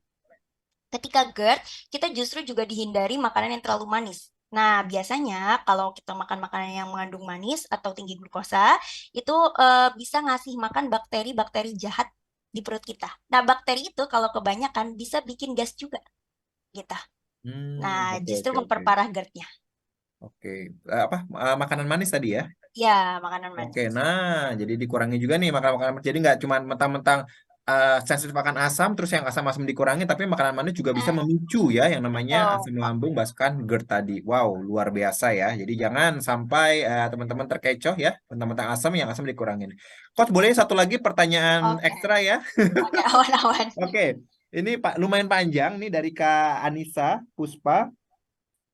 ketika GERD, kita justru juga dihindari makanan yang terlalu manis. Nah, biasanya kalau kita makan makanan yang mengandung manis atau tinggi glukosa, itu bisa ngasih makan bakteri-bakteri jahat di perut kita. Nah, bakteri itu kalau kebanyakan bisa bikin gas juga, gitu. Nah, Oke justru oke oke. memperparah GERD-nya. Oke, apa makanan manis tadi ya? Ya, makanan Oke, manis. nah jadi dikurangi juga nih makan makanan manis. Jadi nggak cuma mentang-mentang sensitif akan asam, terus yang asam-asam dikurangi, tapi makanan manis juga bisa Mm, memicu ya yang namanya betul. asam lambung bahkan GERD tadi. Wow, luar biasa ya. Jadi jangan sampai teman-teman terkecoh ya tentang asam, yang asam dikurangin. Coach, boleh satu lagi pertanyaan Oke, ekstra ya? oke, awan-awan. Oke, ini Pak lumayan panjang nih dari Kak Anissa Puspa.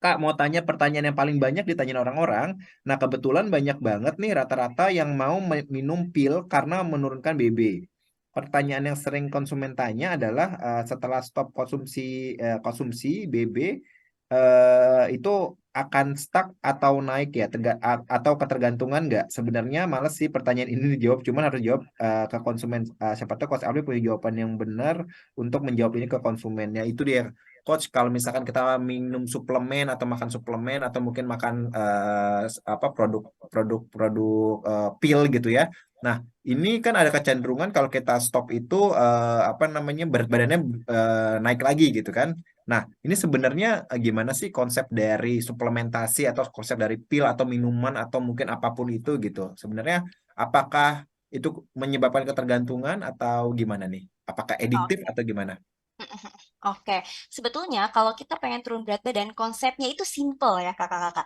Kak, mau tanya pertanyaan yang paling banyak ditanyain orang-orang. Nah, kebetulan banyak banget nih rata-rata yang mau minum pil karena menurunkan BB. Pertanyaan yang sering konsumen tanya adalah setelah stop konsumsi BB itu akan stuck atau naik ya, atau ketergantungan nggak? Sebenarnya males sih pertanyaan ini dijawab, cuman harus jawab ke konsumen. Siapa tahu Coach Alwi punya jawaban yang benar untuk menjawab ini ke konsumennya. Itu dia. Coach, kalau misalkan kita minum suplemen atau makan suplemen atau mungkin makan apa produk-produk pil gitu ya. Nah, ini kan ada kecenderungan kalau kita stop itu apa namanya berat badannya naik lagi gitu kan. Nah, ini sebenarnya gimana sih konsep dari suplementasi atau konsep dari pil atau minuman atau mungkin apapun itu gitu. Sebenarnya apakah itu menyebabkan ketergantungan atau gimana nih? Apakah ediktif Oke. atau gimana? Oke, sebetulnya kalau kita pengen turun berat badan, konsepnya itu simple ya kakak-kakak.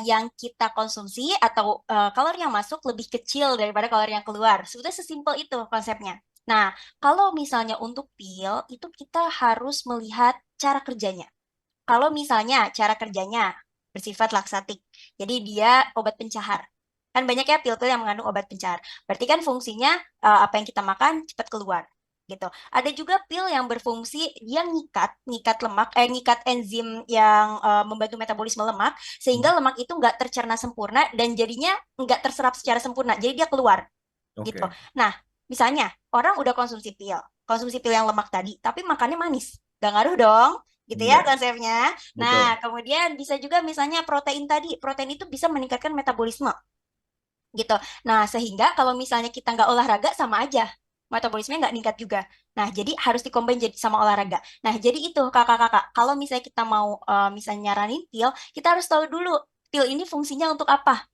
Yang kita konsumsi atau kalori yang masuk lebih kecil daripada kalori yang keluar. Sebetulnya sesimpel itu konsepnya. Nah, kalau misalnya untuk pil, itu kita harus melihat cara kerjanya. Kalau misalnya cara kerjanya bersifat laksatif, jadi dia obat pencahar. Kan banyak ya pil-pil yang mengandung obat pencahar. Berarti kan fungsinya apa yang kita makan cepat keluar gitu. Ada juga pil yang berfungsi dia ngikat lemak, ngikat enzim yang membantu metabolisme lemak Hmm, sehingga lemak itu nggak tercerna sempurna dan jadinya nggak terserap secara sempurna. Jadi dia keluar gitu. Oke, Nah, misalnya orang udah konsumsi pil yang lemak tadi, tapi makannya manis, gak ngaruh dong, gitu ya enggak, konsepnya. betul. Nah, kemudian bisa juga misalnya protein tadi, protein itu bisa meningkatkan metabolisme, gitu. Nah, sehingga kalau misalnya kita nggak olahraga sama aja, metabolisme nggak meningkat juga. Nah, jadi harus dikombin jadi sama olahraga. Nah, jadi itu kakak-kakak, kalau misalnya kita mau misalnya nyaranin pil, kita harus tahu dulu pil ini fungsinya untuk apa.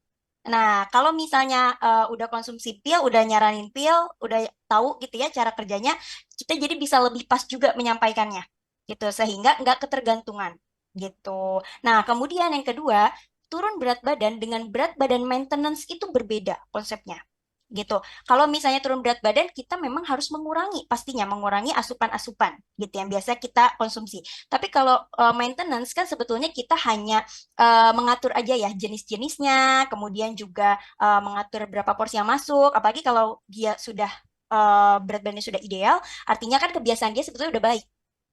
Nah, kalau misalnya udah konsumsi pil, udah nyaranin pil, udah tahu gitu ya cara kerjanya, kita jadi bisa lebih pas juga menyampaikannya, gitu, sehingga nggak ketergantungan, gitu. Nah, kemudian yang kedua, turun berat badan dengan berat badan maintenance itu berbeda konsepnya. Gitu. Kalau misalnya turun berat badan, kita memang harus mengurangi, pastinya mengurangi asupan-asupan, gitu yang biasa kita konsumsi. Tapi kalau maintenance kan sebetulnya kita hanya mengatur aja ya jenis-jenisnya, kemudian juga mengatur berapa porsi yang masuk. Apalagi kalau dia sudah berat badannya sudah ideal, artinya kan kebiasaan dia sebetulnya udah baik,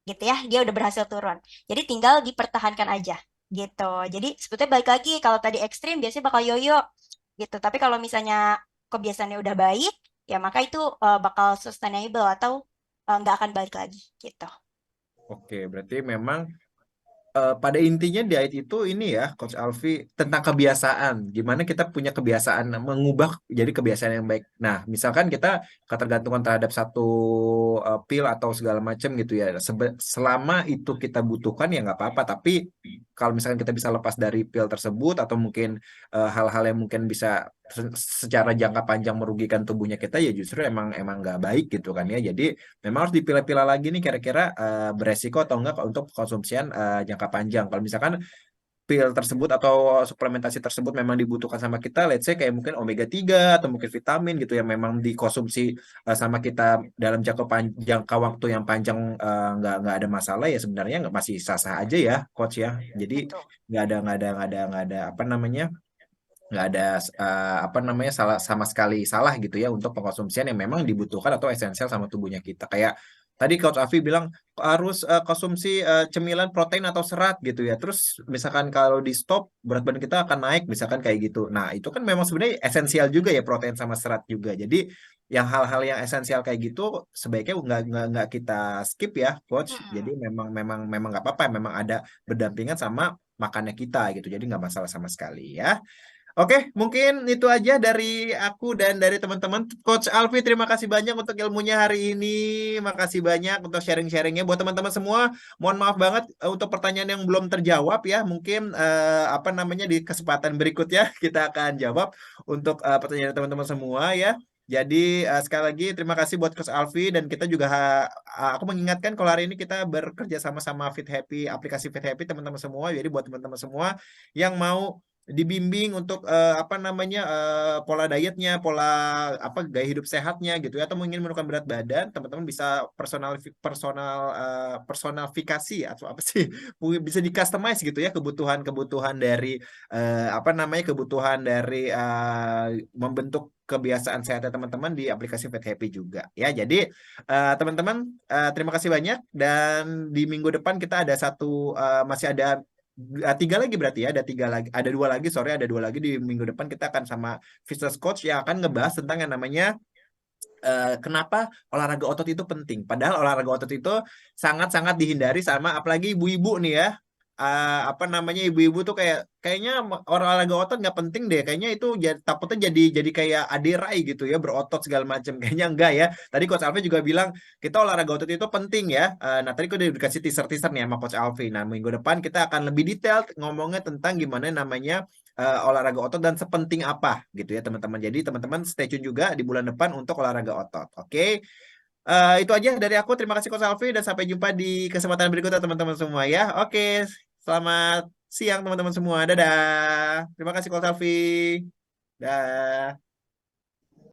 gitu ya. Dia udah berhasil turun. Jadi tinggal dipertahankan aja, gitu. Jadi sebetulnya balik lagi kalau tadi ekstrim biasanya bakal yoyo, gitu. Tapi kalau misalnya kebiasaannya udah baik, ya maka itu bakal sustainable atau nggak akan balik lagi, gitu. Oke, berarti memang pada intinya diet itu ini ya, Coach Alfi, tentang kebiasaan. Gimana kita punya kebiasaan mengubah jadi kebiasaan yang baik. Nah, misalkan kita ketergantungan terhadap satu pil atau segala macam gitu ya. Selama itu kita butuhkan ya nggak apa-apa. Tapi kalau misalkan kita bisa lepas dari pil tersebut atau mungkin hal-hal yang mungkin bisa secara jangka panjang merugikan tubuhnya kita ya justru emang emang nggak baik gitu kan ya. Jadi memang harus dipilah-pilah lagi nih kira-kira beresiko atau enggak untuk konsumsian jangka panjang. Kalau misalkan pil tersebut atau suplementasi tersebut memang dibutuhkan sama kita, let's say kayak mungkin omega 3 atau mungkin vitamin gitu yang memang dikonsumsi sama kita dalam jangka waktu yang panjang nggak ada masalah ya sebenarnya nggak masih sah-sah aja ya, coach ya. Jadi Betul. nggak ada apa namanya nggak ada apa namanya salah sama sekali salah gitu ya untuk pengkonsumsian yang memang dibutuhkan atau esensial sama tubuhnya kita. Kayak tadi Coach Afi bilang harus konsumsi cemilan protein atau serat gitu ya. Terus misalkan kalau di stop berat badan kita akan naik misalkan kayak gitu. Nah, itu kan memang sebenarnya esensial juga ya protein sama serat juga. Jadi yang hal-hal yang esensial kayak gitu sebaiknya nggak kita skip ya, Coach. Jadi Mm-mm. memang nggak apa-apa, memang ada berdampingan sama makannya kita gitu. Jadi nggak masalah sama sekali ya. Oke, mungkin itu aja dari aku dan dari teman-teman. Coach Alfi, terima kasih banyak untuk ilmunya hari ini. Makasih banyak untuk sharing-sharingnya. Buat teman-teman semua, mohon maaf banget untuk pertanyaan yang belum terjawab ya. Mungkin apa namanya di kesempatan berikutnya kita akan jawab untuk pertanyaan teman-teman semua ya. Jadi sekali lagi terima kasih buat Coach Alfi dan kita juga aku mengingatkan kalau hari ini kita bekerja sama Fit Happy, aplikasi Fit Happy teman-teman semua. Jadi buat teman-teman semua yang mau dibimbing untuk apa namanya pola dietnya, pola apa gaya hidup sehatnya gitu ya, atau ingin menurunkan berat badan, teman-teman bisa personalifikasi atau apa sih, bisa di customize gitu ya kebutuhan-kebutuhan dari apa namanya kebutuhan dari membentuk kebiasaan sehatnya teman-teman di aplikasi Fit Happy juga ya. Jadi teman-teman terima kasih banyak dan di minggu depan kita ada masih ada tiga lagi berarti ya, ada dua lagi, sorry, ada dua lagi di minggu depan kita akan sama fitness coach yang akan ngebahas tentang yang namanya kenapa olahraga otot itu penting. Padahal olahraga otot itu sangat-sangat dihindari sama apalagi ibu-ibu nih ya. Apa namanya ibu-ibu tuh kayaknya olahraga otot nggak penting deh. Kayaknya itu takutnya jadi kayak aderai gitu ya, berotot segala macam. Kayaknya enggak ya. Tadi Coach Alfi juga bilang kita olahraga otot itu penting ya. Nah tadi aku udah dikasih teaser-teaser nih sama Coach Alfi. Nah minggu depan kita akan lebih detail ngomongnya tentang gimana namanya olahraga otot dan sepenting apa gitu ya teman-teman. Jadi teman-teman stay tune juga di bulan depan untuk olahraga otot. Oke. Itu aja dari aku. Terima kasih Coach Alfi dan sampai jumpa di kesempatan berikutnya teman-teman semua ya. Oke, selamat siang teman-teman semua. Dadah. Terima kasih Coach Alfi. Dah.